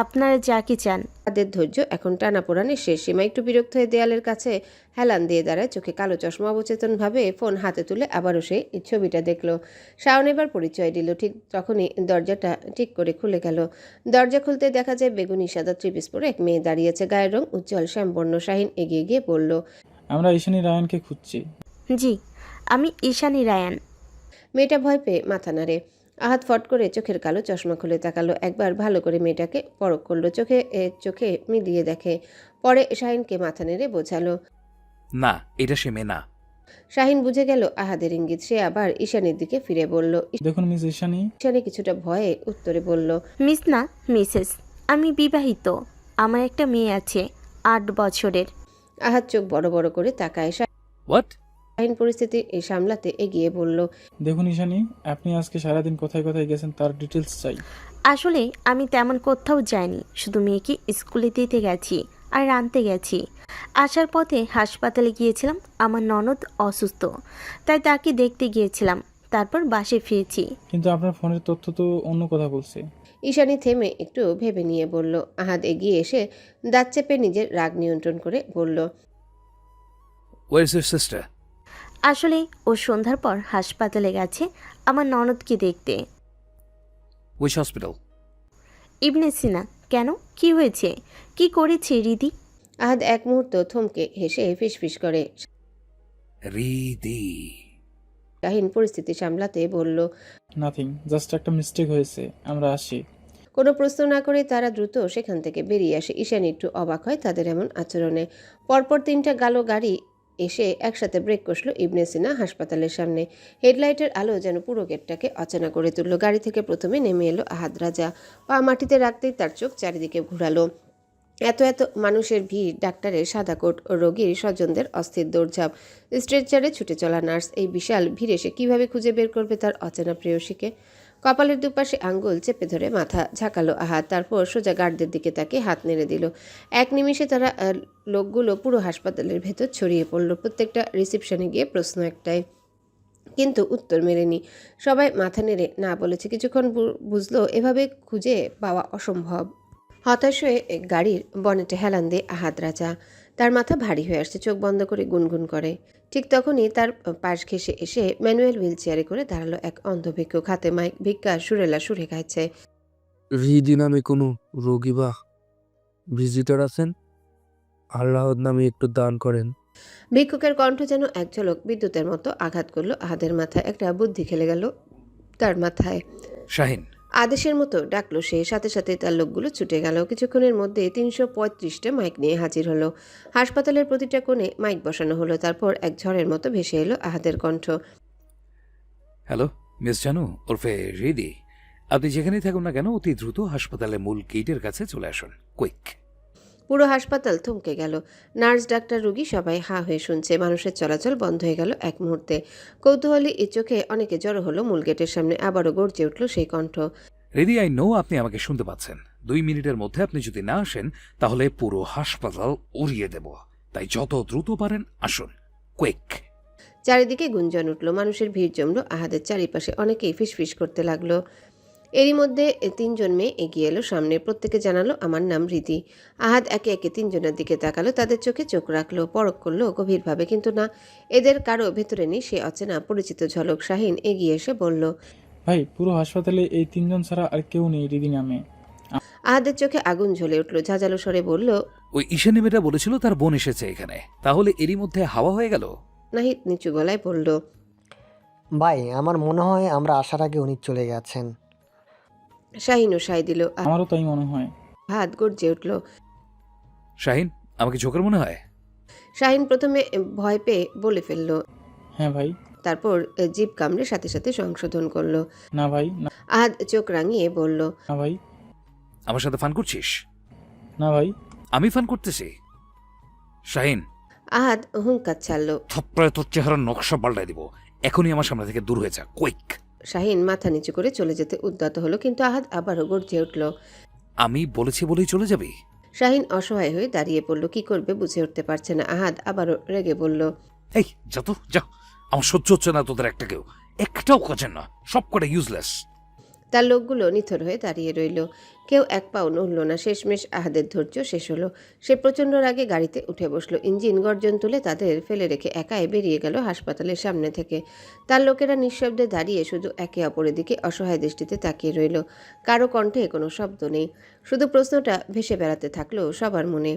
আপনারা যাকে চান। তাদের ধৈর্য এখন টানাপোড়ানের শেষ সীমা। একটু বিরক্ত হয়ে দেয়ালের কাছে হেলান দিয়ে দাঁড়ায়, চোখে কালো চশমা। অবচেতনভাবে ফোন হাতে তুলে আবারও সেই ছবিটা দেখলো। শাওন এবার পরিচয় দিল। ঠিক তখনই দরজাটা ঠিক করে খুলে গেল। দরজা খুলতে দেখা যায় বেগুনি সাদা ত্রিপিস পরে এক মেয়ে দাঁড়িয়েছে, গায়ের রং উজ্জ্বল শ্যামবর্ণ। শাহিন এগিয়ে গিয়ে বলল, আমরা ঈশানী রায়ানকে খুঁজছি। জি, আমি ঈশানী রায়ান। মেয়েটা ভয় পেয়ে মাথা নাড়ে। আহাত ফট করে চোখের কালো চশমা খুলে তাকালো। একবার ভালো করে মেয়েটাকে পরখ করলো, চোখে মিলিয়ে দেখে। পরে শাহিনকে মাথা নেড়ে বোঝালো। না, এটা সে মেয়ে না। শাহিন বুঝে গেল আহাদের ইঙ্গিত। সে আবার ঈশানীর দিকে ফিরে বলল। দেখুন মিস ঈশানী। ঈশানী কিছুটা ভয়ে উত্তরে বলল, মিস না, মিসেস। আমি বিবাহিত, আমার একটা মেয়ে আছে 8 বছরের। আহাদ চোখ বড় বড় করে তাকায়। হোয়াট? শাহিন পরিস্থিতি সামলাতে এগিয়ে বলল। দেখুন ঈশানী, আপনি আজকে সারাদিন কোথায় কোথায় গেছেন তার ডিটেলস চাই। আসলে আমি তেমন কোথাও যাইনি, শুধু মেয়েকে স্কুলে দিতে গেছি আর আনতে গেছি। আসার পথে হাসপাতালে গিয়েছিলাম, আমার ননদ অসুস্থ, তাই তাকে দেখতে গিয়েছিলাম, তারপর বাসে ফিরেছি। কিন্তু আপনার ফোনের তথ্য তো অন্য কথা বলছে। ঈশানী থেমে একটু ভেবে নিয়ে বলল। আহাদ এগিয়ে এসে দাঁত চেপে নিজের রাগ নিয়ন্ত্রণ করে বলল, ওয়ার ইজ ইউর সিস্টার? আসলে ও সন্ধ্যার পর হাসপাতালে গেছে আমার ননদকে দেখতে। Which hospital? ইবনে সিনা। কেন, কি হয়েছে? কি করেছে রিদি? আহাদ এক মুহূর্ত থমকে হেসে ফিসফিস করে। রিদি। শাহিন পরিস্থিতি সামলাতে বলল, নাথিং, জাস্ট একটা মিস্টেক হয়েছে, আমরা আসি। কোনো প্রশ্ন না করে তারা দ্রুত সেখান থেকে বেরিয়ে আসে। ঈশানী একটু অবাক হয় তাদের এমন আচরণে। পরপর 3টা গাড়ি এসে একসাথে ব্রেক কষল ইবনে সিনা হাসপাতালের সামনে। হেডলাইটের আলো যেন পুরো গেটটাকে অচেনা করে তুলল। গাড়ি থেকে প্রথমে নেমে এলো আহাদ রাজা। পা মাটিতে রাখতেই তার চোখ চারিদিকে ঘুরালো। এত এত মানুষের ভিড়, ডাক্তারের সাদা কোট ও রোগীর স্বজনদের অস্থির দৌড়ঝাঁপ, স্ট্রেচারে ছুটে চলা নার্স। এই বিশাল ভিড়ে সে কীভাবে খুঁজে বের করবে তার অচেনা প্রেয়সীকে? কপালের দুপাশে আঙ্গুল চেপে ধরে মাথা ঝাঁকালো আহাদ। তারপর সোজা গার্ডদের দিকে তাকে হাত নেড়ে দিল। এক নিমিষে তারা লোকগুলো পুরো হাসপাতালের ভেতর ছড়িয়ে পড়ল। প্রত্যেকটা রিসেপশনে গিয়ে প্রশ্ন একটাই, কিন্তু উত্তর মেলেনি। সবাই মাথা নেড়ে না বলেছে। কিছুক্ষণ বুঝলো এভাবে খুঁজে পাওয়া অসম্ভব। হতাশ হয়ে গাড়ির বনেটে হেলান দিয়ে আহাদ রাজা। তার মাথা ভারী হয়ে আসছে, চোখ বন্ধ করে গুনগুন করে। ঠিক তখনই তার পাশ ঘেঁষে এসে ম্যানুয়াল হুইল চেয়ারে করে দাঁড়ালো এক অন্ধ ভিক্ষুক। হাতে মাইক, ভিক্ষা সুরেলা সুরে গাইছে। হৃদি নামে কোনো রোগী বা ভিজিটর আছেন? আল্লাহর নামে একটু দান করেন। ভিক্ষুকের কণ্ঠ যেন এক ঝলক বিদ্যুতের মতো আঘাত করলো আহাদের মাথায়। একটা বুদ্ধি খেলে গেল তার মাথায়। শাহিন। আদেশের মতো ডাকলো সে। সাথে সাথে তার লোকগুলো ছুটে গেল। কিছুক্ষণের মধ্যে ৩৩৫টা মাইক নিয়ে হাজির হলো। হাসপাতালের প্রতিটা কোণে মাইক বসানো হলো। তারপর এক ঝড়ের মতো ভেসে এলো আহাদের কণ্ঠ। হ্যালো মিস জানু ওরফে হৃদি, আপনি যেখানেই থাকুন না কেন অতি দ্রুত হাসপাতালের মূল গেটের কাছে চলে আসুন, কুইক। পুরো হাসপাতাল থমকে গেল। নার্স, ডাক্তার, রোগী সবাই হাঁ হয়ে শুনছে। মানুষের চলাচল বন্ধ হয়ে গেল এক মুহূর্তে। কৌতূহলী চোখে অনেকে জড়ো হলো মূল গেটের সামনে। আবারও গর্জে উঠল সেই কণ্ঠ। হৃদি, আই নো আপনি আমাকে শুনতে পাচ্ছেন। 2 মিনিটের মধ্যে আপনি যদি না আসেন তাহলে পুরো হাসপাতাল উড়িয়ে দেব। তাই যত দ্রুত পারেন আসুন, কুইক। চারিদিকে গুঞ্জন উঠল। মানুষের ভিড় জমল আহাদের চারিপাশে। অনেকেই ফিসফিস করতে লাগলো। এরই মধ্যে 3জন মেয়ে এগিয়ে এলো সামনে। প্রত্যেকে জানালো, আমার নাম রীতি। আহাদ একে একে 3জনের দিকে তাকালো। তাদের চোখে চোখ রাখলো, পরখ করলো গভীরভাবে। কিন্তু না, এদের কারো ভেতরে নেই সে অচেনা পরিচিত ঝলক। শাহিন এগিয়ে এসে বলল, ভাই, পুরো হাসপাতালে এই 3জন ছাড়া আর কেউ নেই হৃদি নামে। আহাদের চোখে আগুন জ্বলে উঠল। ঝাঁঝালো স্বরে বলল, ওই ঈশানী মেয়েটা বলেছিল তার বোন এসেছে এখানে, তাহলে এরই মধ্যে হাওয়া হয়ে গেল। নাহিদ নিচু গলায় বলল, ভাই, আমার মনে হয় আমরা আসার আগে উনি চলে গেছেন। শাহিনও সায় দিল। আমারও তাই মনে হয়। আহাদ গর্জে উঠল। শাহিন, আমাকে জোকার মনে হয়? শাহিন প্রথমে ভয় পেয়ে বলে ফেলল, হ্যাঁ ভাই। তারপর জিভ কামড়ে সাথে সাথে সংশোধন করলো। না ভাই, না। আহাদ চোখ রাঙিয়ে বলল, না ভাই। আমার সাথে ফান করছিস? না ভাই। আমি ফান করতেছি? শাহিন। আহাদ হুঙ্কার ছাড়ল। থাপ্পড়ে তোর চেহারার নকশা পাল্টাই দিব। এখনই আমার সামনে থেকে দূর হয়ে যা, কুইক। শাহিন মাথা নিচু করে চলে যেতে উদ্যত হলো, কিন্তু আহাদ আবারও গর্জে উঠল। আমি বলেছি বলেই চলে যাবি? শাহিন অসহায় হয়ে দাঁড়িয়ে পড়ল। কি করবে বুঝে উঠতে পারছে না। আহাদ আবারও রেগে বলল, এই যা তো যা, আমার সহ্য হচ্ছে না তোদের একটাও কাজের না, সব কটা ইউজলেস। তার লোকগুলো নিথর হয়ে দাঁড়িয়ে রইল। কেউ এক পাও নড়ল না। শেষমেশ আহাদের ধৈর্য শেষ হলো। সে প্রচণ্ড রাগে গাড়িতে উঠে বসলো। ইঞ্জিন গর্জন তুলে তাদের ফেলে রেখে একাই বেরিয়ে গেল হাসপাতালের সামনে থেকে। তার লোকেরা নিঃশব্দে দাঁড়িয়ে শুধু একে অপরের দিকে অসহায় দৃষ্টিতে তাকিয়ে রইল। কারো কণ্ঠে কোনো শব্দ নেই। শুধু প্রশ্নটা ভেসে বেড়াতে থাকলো সবার মনে।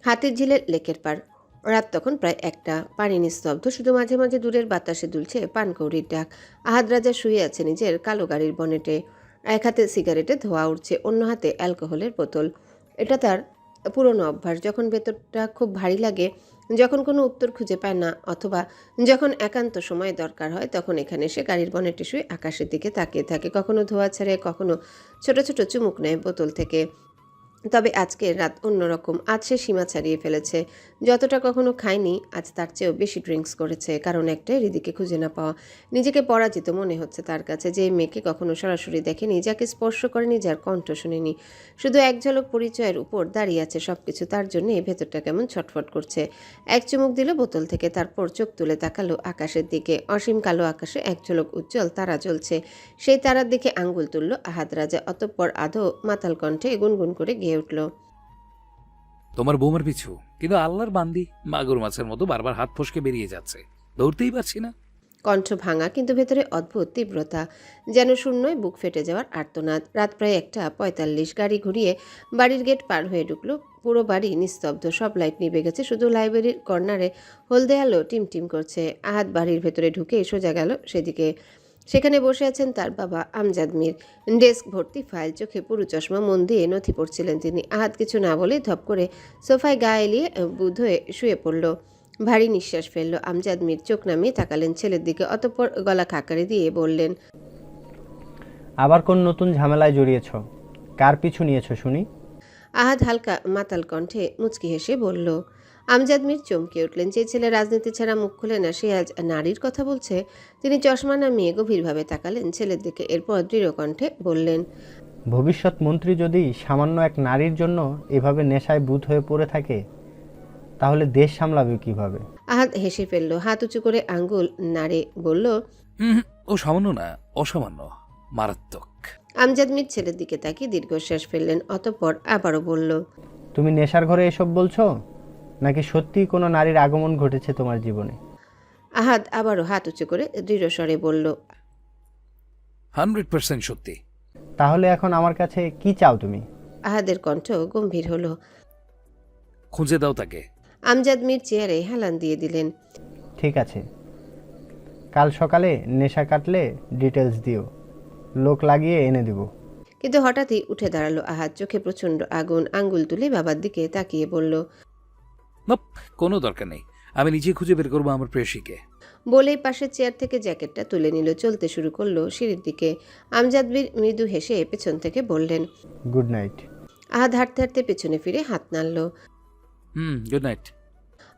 হাতির ঝিলের লেকের পার। রাত তখন প্রায় 1টা। পানি নিস্তব্ধ, শুধু মাঝে মাঝে দূরের বাতাসে দুলছে পানকৌড়ির ডাক। আহাদ রাজা শুয়ে আছে নিজের কালো গাড়ির বনেটে। এক হাতে সিগারেটে ধোঁয়া উঠছে, অন্য হাতে অ্যালকোহলের বোতল। এটা তার পুরনো অভ্যাস। যখন ভেতরটা খুব ভারী লাগে, যখন কোনো উত্তর খুঁজে পায় না, অথবা যখন একান্ত সময় দরকার হয়, তখন এখানে এসে গাড়ির বনেটে শুয়ে আকাশের দিকে তাকিয়ে থাকে। কখনো ধোঁয়া ছাড়ে, কখনো ছোট ছোট চুমুক নেয় বোতল থেকে। তবে আজকের রাত অন্যরকম। আজ সে সীমা ছাড়িয়ে ফেলেছে। যতটা কখনো খায়নি, আজ তার চেয়েও বেশি ড্রিঙ্কস করেছে। কারণ একটাই, হৃদিকে খুঁজে না পাওয়া। নিজেকে পরাজিত মনে হচ্ছে তার কাছে। যে মেয়েকে কখনো সরাসরি দেখেনি, যাকে স্পর্শ করেনি, যার কণ্ঠ শুনেনি, শুধু এক ঝলক পরিচয়ের উপর দাঁড়িয়ে আছে সবকিছু। তার জন্য এই ভেতরটা কেমন ছটফট করছে। এক চুমুক দিল বোতল থেকে, তারপর চোখ তুলে তাকালো আকাশের দিকে। অসীম কালো আকাশে এক ঝলক উজ্জ্বল তারা জ্বলছে। সেই তারার দিকে আঙ্গুল তুলল আহাদ রাজা। অতঃপর আধো মাতাল কণ্ঠে গুনগুন করে গিয়ে উঠল, তোমার বৌমার পিছু, কিন্তু আল্লাহর বান্দি মাগুর মাছের মতো বারবার হাত ফসকে বেরিয়ে যাচ্ছে, ধরতেই পারছি না। কণ্ঠ ভাঙা, কিন্তু ভেতরে অদ্ভুত তীব্রতা, যেন শূন্যই বুক ফেটে যাওয়ার আর্তনাদ। রাত প্রায় 1:45। গাড়ি ঘুরিয়ে বাড়ির গেট পার হয়ে ঢুকলো। পুরো বাড়ি নিস্তব্ধ, সব লাইট নিভে গেছে। শুধু লাইব্রেরির কর্নারে হলদে আলো টিমটিম করছে। আহাদ বাড়ির ভেতরে ঢুকে সোজা গেল সেদিকে। সেখানে বসে আছেন তার বাবা আমজাদ মীর। ডেস্ক ভর্তি ফাইল, চোখে পুরু চশমা, মন দিয়ে নথি পড়ছিলেন তিনি। আহাদ কিছু না বলে ধপ করে সোফায় গা এলিয়ে বুধ হয়ে শুয়ে পড়ল। ভারী নিঃশ্বাস ফেলল আমজাদ মীর। চোখ নামিয়ে তাকালেন ছেলের দিকে, অতঃপর গলা খাকারে দিয়ে বললেন, আবার কোন নতুন ঝামেলায় জড়িয়েছ? কার পিছু নিয়েছো শুনি? আহাদ হালকা মাতাল কণ্ঠে মুচকি হেসে বলল। আমজাদ মীর চমকে উঠলেন। যে ছেলে রাজনীতি ছাড়া মুখ খুলে না, সে আজ নারীর কথা বলছে। তিনি চশমা নামিয়ে গভীরভাবে তাকালেন ছেলের দিকে, এরপর দৃঢ় কণ্ঠে বললেন, ভবিষ্যৎ মন্ত্রী যদি সামান্য এক নারীর জন্য এভাবে নেশায় বুঁদ হয়ে পড়ে থাকে, তাহলে দেশ সামলাবে কিভাবে? আহাদ হেসে ফেলল, হাত উঁচু করে আঙ্গুল নাড়ে বলল, ও সামান্য না, অসামান্য, মারাত্মক। আমজাদ মীর ছেলের দিকে তাকিয়ে দীর্ঘশ্বাস ফেললেন, অতঃপর আবারও বলল, তুমি নেশার ঘরে এসব বলছো, নাকি সত্যিই কোনো নারীর আগমন ঘটেছে তোমার জীবনে? আহাদ আবারও হাত উঁচু করে দৃঢ় স্বরে বলল, 100% সত্যি। তাহলে এখন আমার কাছে কি চাও তুমি? আহাদের কণ্ঠ গম্ভীর হলো। খুঁজে দাও তাকে। আমজাদ মীর চেয়ারে হেলান দিয়ে দিলেন। ঠিক আছে, কাল সকালে নেশা কাটলে ডিটেলস দিও, লোক লাগিয়ে এনে দিব। কিন্তু হঠাৎই উঠে দাঁড়ালো আহাদ, চোখে প্রচণ্ড আগুন। আঙ্গুল তুলে বাবার দিকে তাকিয়ে বলল, নপ, কোনো দরকার নেই, আমি নিজে খুঁজে বের করবো আমার প্রেয়সীকে। বলেই পাশের চেয়ার থেকে জ্যাকেটটা তুলে নিল, চলতে শুরু করলো সিঁড়ির দিকে। আমজাদ মীর মৃদু হেসে পেছন থেকে বললেন, গুড নাইট। আহাদ হাঁটতে হাঁটতে পেছনে ফিরে হাত নাড়ল। Good night.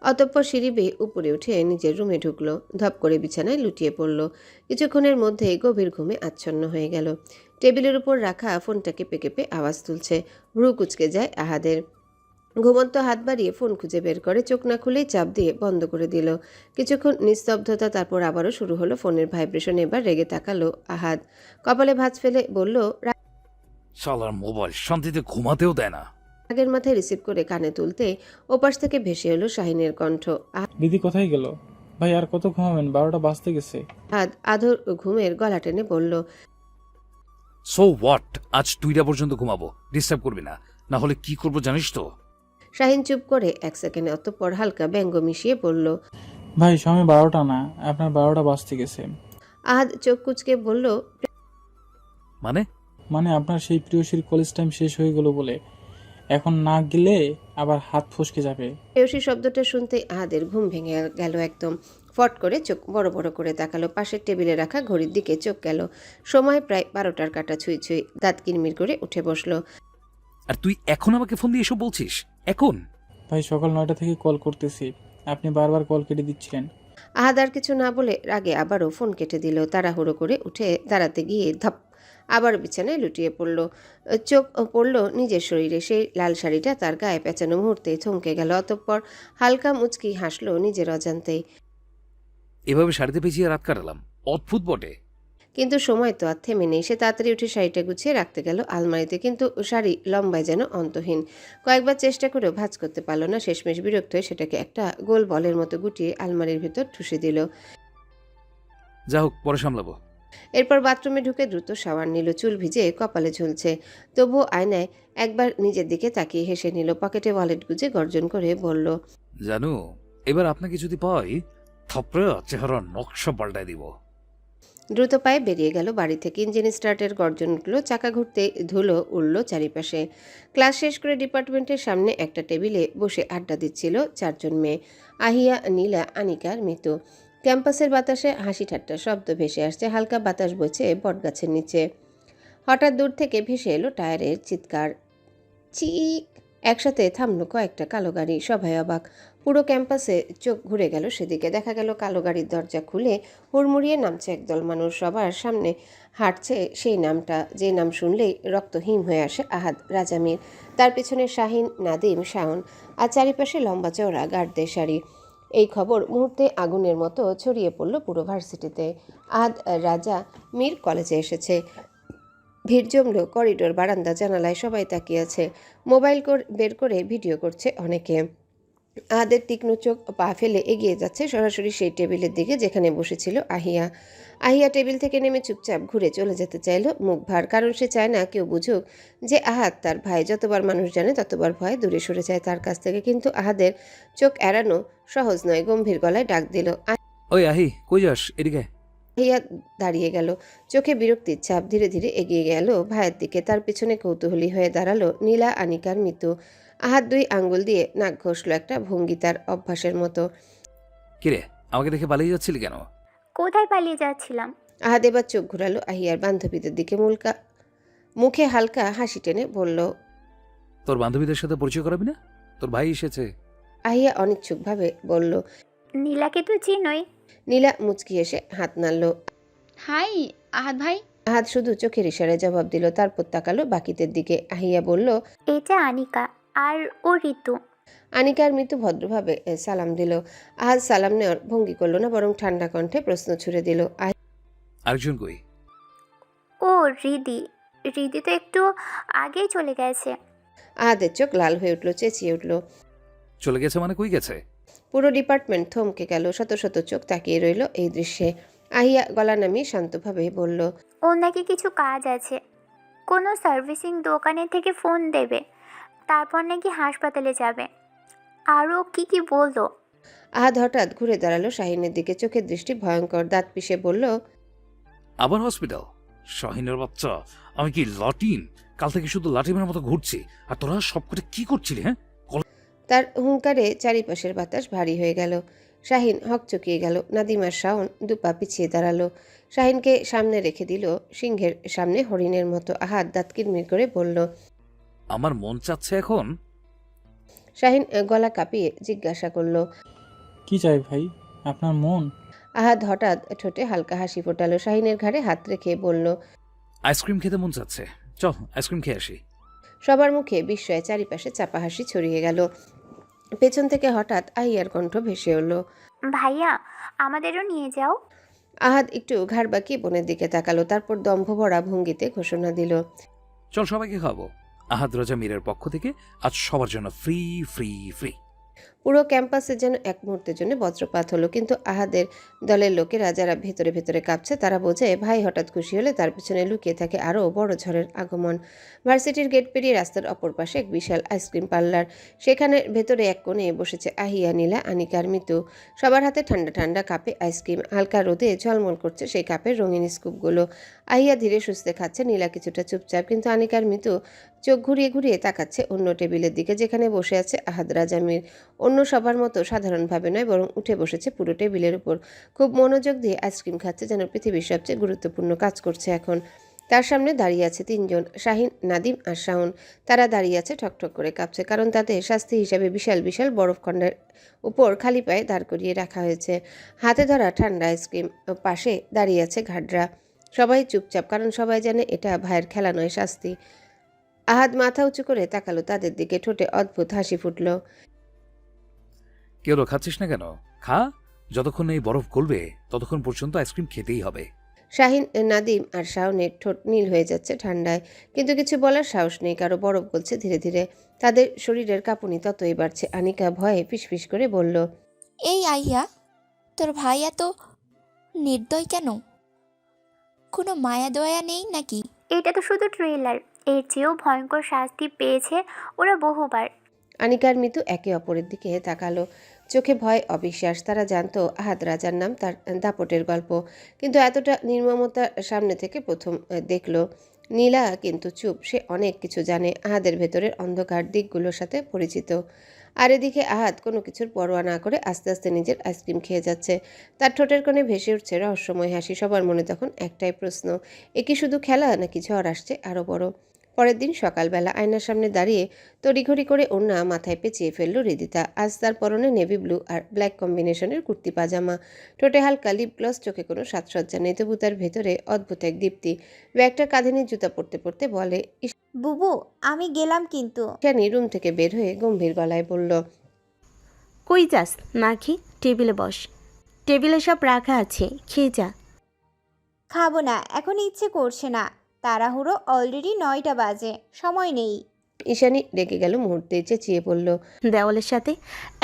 অতঃপর সিঁড়ি বেয়ে উপরে উঠে নিজের রুমে ঢুকলো। ধপ করে বিছানায় লুটিয়ে পড়ল। কিছুক্ষণের মধ্যেই গভীর ঘুমে আচ্ছন্ন হয়ে গেল। টেবিলের উপর রাখা ফোনটা কেঁপে কেঁপে আওয়াজ তুলছে। ভ্রু কুঁচকে যায় আহাদের। ঘুমন্ত হাত বাড়িয়ে ফোন খুঁজে বের করে চোখ না খুলেই চাপ দিয়ে বন্ধ করে দিল। কিছুক্ষণ নিস্তব্ধতা, তারপর আবারও শুরু হলো ফোনের ভাইব্রেশন। এবার রেগে তাকালো আহাদ, কপালে ভাঁজ ফেলে বলল, শালার মোবাইল শান্তিতে ঘুমাতেও দেয় না। রাগের মাথায় রিসিভ করে কানে তুলতে ওপাশ থেকে ভেসে এলো শাহিনের কণ্ঠ। দিদি কোথায় গেল? ভাই আর কত ঘুমাবেন? 12টা বাজতে গেছে। আহাদ আধর ঘুমের গলা টেনে বলল, সো হোয়াট, আজ 2টা পর্যন্ত ঘুমাবো, ডিস্টার্ব করবি না, না হলে কি করবো জানিস তো? শাহিন চুপ করে এক সেকেন্ডে, অতঃপর হালকা ব্যঙ্গ মিশিয়ে বলল, ভাই সময় 12টা না, আপনার 12টা বাজতে গেছে। আহাদ চোখ কুঁচকে বলল, মানে আপনার সেই প্রিয়সীর কলেজ টাইম শেষ হয়ে গেল বলে। এখন না গেলে আবার হাত ফসকে যাবে। প্রেয়সী শব্দটা শুনতে আহাদের ঘুম ভেঙে গেল একদম। ফট করে চোখ বড় বড় করে তাকালো। পাশের টেবিলে রাখা ঘড়ির দিকে চোখ গেল। সময় প্রায় 12টার কাটা ছুঁই ছুঁই। দাঁত কিরমির করে উঠে বসলো। আর তুই এখন আমাকে ফোন দিয়ে এসব বলছিস? এখন? ভাই সকাল 9টা থেকে কল করতেছি, আপনি বারবার কল কেটে দিচ্ছিলেন। আহাদ আর কিছু না বলে রাগে আবারও ফোন কেটে দিল। তাড়াহুড়ো করে উঠে দাঁড়াতে গিয়ে ধপ আবার বিছানায় লুটিয়ে পড়ল। চোখ পড়ল নিজের শরীরে। সেই লাল শাড়িটা তার গায়ে পেঁচানো মুহূর্তে থমকে গেল। অতঃপর হালকা মুচকি হাসলো নিজের অজান্তেই। এভাবে শাড়িতে পেঁচিয়ে রাত কাটালাম, অদ্ভুত বটে। কিন্তু সময় তো আর থেমে নেই। সে তাড়াতাড়ি উঠে শাড়িটা গুছিয়ে রাখতে গেল আলমারিতে, কিন্তু শাড়ি লম্বায় যেন অন্তহীন। কয়েকবার চেষ্টা করেও ভাঁজ করতে পারল না। শেষমেশ বিরক্ত হয়ে সেটাকে একটা গোল বলের মতো গুটিয়ে আলমারির ভেতর ঠুসে দিল। যা হোক, পরে সামলাবো। এরপর বাথরুমে ঢুকে দ্রুত শাওয়ার নিল। চুল ভিজে কপালে ঝুলছে, তবুও আয়নায় একবার নিজের দিকে তাকিয়ে হেসে নিল। পকেটে ওয়ালেট গুজে গর্জন করে বলল, জানো, এবার আপনাকে যদি পাই, থাপড়ে চেহারা নকশা পাল্টায় দিব। দ্রুত পায়ে বেরিয়ে গেল বাড়ি থেকে। ইঞ্জিন স্টার্টের গর্জন উঠল, চাকা ঘুরতে ধুলো উড়ল চারিপাশে। ক্লাস শেষ করে ডিপার্টমেন্টের সামনে একটা টেবিলে বসে আড্ডা দিচ্ছিল 4 জন মেয়ে। আহিয়া, নীলা, আনিকার মিতু। ক্যাম্পাসের বাতাসে হাসি ঠাট্টার শব্দ ভেসে আসছে। হালকা বাতাস বইছে বটগাছের নিচে। হঠাৎ দূর থেকে ভেসে এলো টায়ারের চিৎকার, চিক। একসাথে থামলো কয়েকটা কালো গাড়ি। সবাই অবাক। পুরো ক্যাম্পাসে চোখ ঘুরে গেল সেদিকে। দেখা গেল কালো গাড়ির দরজা খুলে হুড়মুড়িয়ে নামছে একদল মানুষ। সবার সামনে হাঁটছে সেই নামটা, যে নাম শুনলেই রক্ত হিম হয়ে আসে আহাদ রাজামির। তার পেছনে শাহিন, নাদিম, শাওন, আর চারিপাশে লম্বা চওড়া গার্ডদের সারি। এই খবর মুহূর্তে আগুনের মতো ছড়িয়ে পড়ল পুরো ভার্সিটিতে। আহাদ রাজা মীর কলেজে এসেছে। ভিড় জমল করিডোর, বারান্দা, জানালায়। সবাই তাকিয়ে আছে। মোবাইল বের করে ভিডিও করছে অনেকে। আহাদের তীক্ষ্ণ চোখ পা ফেলে এগিয়ে যাচ্ছে সরাসরি সেই টেবিলের দিকে যেখানে বসেছিল আহিয়া। আহিয়া টেবিল থেকে নেমে চুপচাপ ঘুরে চলে যেতে চাইল, মুখ ভার। কারণ সে চায় না কেউ বুঝুক যে আহাদ তার ভাই। যতবার মানুষ জানে ততবার ভয় দূরে সরে যায় তার কাছ থেকে। কিন্তু আহাদের চোখ এড়ানো সহজ নয়। গম্ভীর গলায় ডাক দিল, ওই আহি, কই যাস? এদিকে। আহিয়া দাঁড়িয়ে গেল, চোখে বিরক্তির ছাপ। ধীরে ধীরে এগিয়ে গেল ভাইয়ের দিকে। তার পিছনে কৌতূহলী হয়ে দাঁড়ালো নীলা, আনিকার মিতু। আহাত 2 আঙ্গুল দিয়ে নাক ঘষল, একটা ভঙ্গি তার অভ্যাসের মতো। কিরে, আমাকে দেখে পালিয়ে যাচ্ছিলি কেন? কোথায় পালিয়ে যাচ্ছিলাম? আহাদ এবার চোখ ঘুরালো আহিয়ার বান্ধবীদের দিকে, মুখে হালকা হাসি টেনে বলল, তোর বান্ধবীদের সাথে পরিচয় করাবি না? তোর ভাই এসেছে। আহিয়া অনিচ্ছুকভাবে বলল। নীলাকে তো চিনোই। নীলা মুচকি এসে হাত নাড়ল। হাই আহাদ ভাই। আহাদ শুধু চোখের ইশারায় জবাব দিল, তারপর তাকালো বাকিদের দিকে। আহিয়া বলল, এটা আনিকা আর ও ঋতু। আনিকার মৃত্যু ভদ্রভাবে সালাম দিল। আহাদ সালাম নেওয়ার ভঙ্গি করলো না, বরং ঠান্ডা কণ্ঠে প্রশ্ন ছুড়ে দিল, আরেকজন কই? ও রিদি। রিদি তো একটু আগেই চলে গেছে। আহাদের চোখ লাল হয়ে উঠল, চেঁচিয়ে উঠল। চলে গেছে মানে কই গেছে? পুরো ডিপার্টমেন্ট থমকে গেল, শত শত চোখ তাকিয়ে রইল এই দৃশ্যে। আহিয়া গলা নামিয়ে শান্তভাবে বলল, ওর নাকি কিছু কাজ আছে, কোনো সার্ভিসিং দোকানে থেকে ফোন দেবে, তারপর নাকি হাসপাতালে যাবে, আরও কি কি বললো। আহাদ হঠাৎ ঘুরে দাঁড়ালো শাহিনের দিকে, চোখের দৃষ্টি ভয়ঙ্কর, দাঁত পিষে বলল, আবার হসপিটাল? শাহিনের বাচ্চা, আমি কি লাটিন? কাল থেকে শুধু লাটিমের মতো ঘুরছি, আর তোরা সবকটা কি করছিলি? হ্যাঁ, তার হুঙ্কারে চারিপাশের বাতাস ভারী হয়ে গেল। শাহিন হকচকিয়ে গেল। নাদিম আর শাওন দুপা পিছিয়ে দাঁড়ালো, শাহিনকে সামনে রেখে দিল সিংহের সামনে হরিণের মতো। আহাদ দাঁত কিরমির করে বলল, আমার মন চাচ্ছে এখন। শাহিন গলা কাঁপিয়ে জিজ্ঞাসা করল, কি চাই ভাই, আপনার মন? আহাদ হঠাৎ ঠোঁটে হালকা হাসি ফোটালো, শাহিনের ঘাড়ে হাত রেখে বলল, আইসক্রিম খেতে মন চাচ্ছে, চল আইসক্রিম খেয়ে আসি। সবার মুখে বিস্ময়ে চারিপাশে চাপা হাসি ছড়িয়ে গেল। পেছন থেকে হঠাৎ আহিয়ার কণ্ঠ ভেসে এল, ভাইয়া আমাদেরও নিয়ে যাও। আহাদ একটু ঘাড় বাঁকিয়ে বোনের দিকে তাকালো, তারপর দম্ভ ভরা ভঙ্গিতে ঘোষণা দিল, চল সবাইকে খাবো। আহাদ রাজা মীরের পক্ষ থেকে আজ সবার জন্য ফ্রি ফ্রি ফ্রি। পুরো ক্যাম্পাসে যেন এক মুহূর্তের জন্য বজ্রপাত হলো, কিন্তু আহাদের দলের লোকেরা যারা ভেতরে ভেতরে কাঁপছে, তারা বোঝে ভাই হঠাৎ খুশি হলে তার পিছনে লুকিয়ে থাকে আরও বড় ঝড়ের আগমন। ভার্সিটির গেট পেরিয়ে রাস্তার অপর পাশে এক বিশাল আইসক্রিম পার্লার, সেখানে ভেতরে এক কোণে বসেছে আহিয়া, নীলা, আনিকার মৃত্যু। সবার হাতে ঠান্ডা ঠান্ডা কাপে আইসক্রিম, হালকা রোদে ঝলমল করছে সেই কাপের রঙিন স্কুপগুলো। আহিয়া ধীরে সুস্থে খাচ্ছে, নীলা কিছুটা চুপচাপ, কিন্তু আনিকার মৃত্যু চোখ ঘুরিয়ে ঘুরিয়ে তাকাচ্ছে অন্য টেবিলের দিকে, যেখানে বসে আছে আহাদ রাজা মীর। অন্য সবার মতো সাধারণভাবে নয়, বরং উঠে বসেছে পুরো টেবিলের উপর, খুব মনোযোগ দিয়ে আইসক্রিম খাচ্ছে, যেন পৃথিবীর সবচেয়ে গুরুত্বপূর্ণ কাজ করছে এখন। তার সামনে দাঁড়িয়ে আছে তিনজন, শাহিন, নাদিম আর শাওন। তারা দাঁড়িয়ে আছে ঠকঠক করে কাঁপছে, কারণ তাদের শাস্তি হিসাবে বিশাল বিশাল বরফখণ্ডের উপর খালি পায়ে দাঁড় করিয়ে রাখা হয়েছে। হাতে ধরা ঠান্ডা আইসক্রিম, পাশে দাঁড়িয়ে আছে ঘাডরা। সবাই চুপচাপ, কারণ সবাই জানে এটা ভাইয়ের খেলা নয়, শাস্তি। আহাদ মাথা উঁচু করে তাকালো তাদের দিকে, ঠোঁটে অদ্ভুত হাসি ফুটল। কেউ খাচ্ছিস না কেন? খা, যতক্ষণ এই বরফ গলবে ততক্ষণ পর্যন্ত আইসক্রিম খেতেই হবে। শাহিন, নাদিম আর শাওনের ঠোঁট নীল হয়ে যাচ্ছে ঠান্ডায়, কিন্তু কিছু বলার সাহস নেই কারো। বরফ গলছে ধীরে ধীরে, তাদের শরীরের কাঁপুনি ততই বাড়ছে। আনিকা ভয়ে ফিসফিস করে বলল, এই আইয়া, তোর ভাই এত নির্দয় কেন? কোনো মায়া দয়া নেই নাকি? এটা তো শুধু ট্রেলার, এর চেয়েও ভয়ঙ্কর শাস্তি পেয়েছে ওরা বহুবার। আনিকার মৃত্যু একে অপরের দিকে তাকালো, চোখে ভয়, অবিশ্বাস। তারা জানতো আহাদ রাজার নাম, তার দাপটের গল্প, কিন্তু এতটা নির্মমতা সামনে থেকে প্রথম দেখলো। নীলা কিন্তু চুপ, সে অনেক কিছু জানে, আহাদের ভেতরের অন্ধকার দিকগুলোর সাথে পরিচিত। আর এদিকে আহাদ কোনো কিছুর পরোয়া না করে আস্তে আস্তে নিজের আইসক্রিম খেয়ে যাচ্ছে। তার ঠোঁটের কোণে ভেসে উঠছে রহস্যময় হাসি। সবার মনে তখন একটাই প্রশ্ন, এ কি শুধু খেলা নাকি ঝড় আসছে আরও বড়? পরের দিন সকালবেলা আয়নার সামনে দাঁড়িয়ে তড়িঘড়ি করে ওড়না মাথায় পেঁচিয়ে ফেলল হৃদিতা। আজ তার পরনে নেভি ব্লু আর ব্ল্যাক কম্বিনেশনের কুর্তি পাজামা, ঠোঁটে হালকা লিপ গ্লস, চোখে কোনো সাজসজ্জা নেই, তবু তার ভেতরে অদ্ভুত এক দীপ্তি। ব্যাগটা কাঁধে নিয়ে জুতা পরতে পরতে বলে, বুবু আমি গেলাম কিন্তু। ঈশানী রুম থেকে বের হয়ে গম্ভীর গলায় বলল, কই যাস? না খেয়ে টেবিলে বস, টেবিলে সব রাখা আছে, খেয়ে যা। খাবো না, এখন ইচ্ছে করছে না, তাড়াহুড়ো, অলরেডি 9টা বাজে, সময় নেই। ঈশানী রেগে গেল মুহূর্তে, চেঁচিয়ে বলল, দেওয়ালের সাথে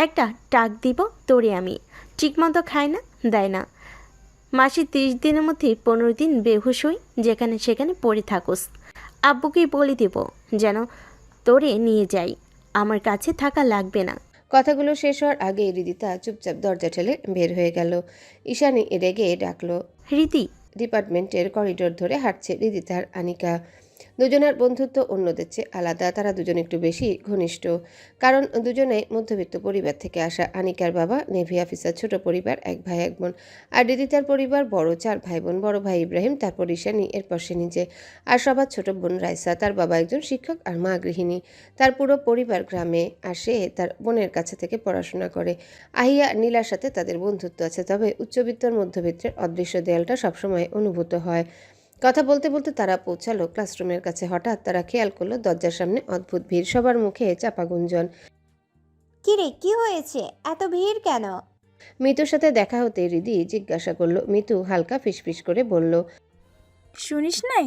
একটা টাক দিব তোরে, আমি ঠিকমতো খাই না, দেয় না। মাসে 30 দিনের মধ্যে 15 দিন বেহুশ হই, যেখানে সেখানে পড়ে থাকোস। আব্বুকেই বলে দেব যেন তোরে নিয়ে যাই, আমার কাছে থাকা লাগবে না। কথাগুলো শেষ হওয়ার আগে হৃদিতা চুপচাপ দরজা ঠেলে বের হয়ে গেল। ঈশানী রেগে ডাকলো। রীতি, ডিপার্টমেন্টের করিডোর ধরে হাঁটছে হৃদিতার আনিকা। দুজনের বন্ধুত্ব অন্যদের চেয়ে আলাদা, তারা দুজন একটু বেশি ঘনিষ্ঠ, কারণ দুজনে মধ্যবিত্ত পরিবার থেকে আসা। আনিকার বাবা নেভি অফিসার, ছোট পরিবার, এক ভাই এক বোন। আর রিদিতার পরিবার বড়, 4 ভাই বোন, বড় ভাই ইব্রাহিম, তারপর ঈশানী, এরপর সে নিজে, আর সবার ছোট বোন রাইসা। তার বাবা একজন শিক্ষক আর মা গৃহিণী। তার পুরো পরিবার গ্রামে, আর সে তার বোনের কাছে থেকে পড়াশোনা করে। আহিয়া নীলার সাথে তাদের বন্ধুত্ব আছে, তবে উচ্চবিত্তর মধ্যবিত্তের অদৃশ্য দেয়ালটা সবসময় অনুভূত হয়। কথা বলতে বলতে তারা পৌঁছালো ক্লাসরুমের কাছে। হঠাৎ তারা খেয়াল করলো দরজার সামনে অদ্ভুত ভিড়, সবার মুখে চাপা গুঞ্জন। কি রে, কি হয়েছে, এত ভিড় কেন? মিতুর সাথে দেখা হতে রিদি জিজ্ঞাসা করলো। মিতু হালকা ফিসফিস করে বলল, শুনিস নাই,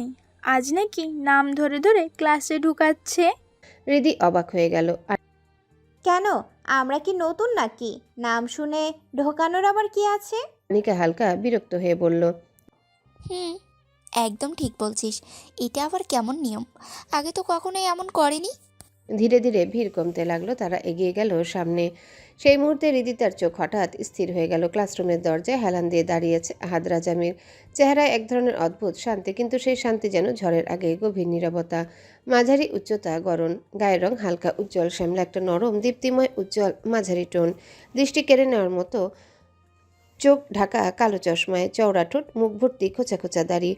আজ নাকি নাম ধরে ধরে ক্লাসে ঢুকাচ্ছে। রিদি অবাক হয়ে গেল। আর কেন, আমরা কি নতুন নাকি? নাম শুনে ঢোকানোর আবার কি আছে? আনিকা হালকা বিরক্ত হয়ে বলল, হুম, একদম ঠিক বলছিস। এটা আবার কেমন নিয়ম? আগে তো কখনোই এমন করেনি। ধীরে ধীরে ভিড় কমতে লাগলো। তারা এগিয়ে গেল সামনে। সেই মুহূর্তে রিদিতার চোখ হঠাৎ স্থির হয়ে গেল। ক্লাসরুমের দরজায় হেলান দিয়ে দাঁড়িয়েছে আহাদ রাজামির। চেহারায় এক ধরনের অদ্ভুত শান্তি, কিন্তু সেই শান্তি যেন ঝড়ের আগে গভীর নীরবতা। মাঝারি উচ্চতা, গড়ন, গায়ের রং হালকা উজ্জ্বল শ্যামলা, একটা নরম দীপ্তিময় উজ্জ্বল মাঝারি টোন, দৃষ্টি কেড়ে নেওয়ার মতো। চোখ ঢাকা কালো চশমায়, চওড়া ঠোঁট, মুখ ভর্তি খোঁচা খোঁচা দাড়ি,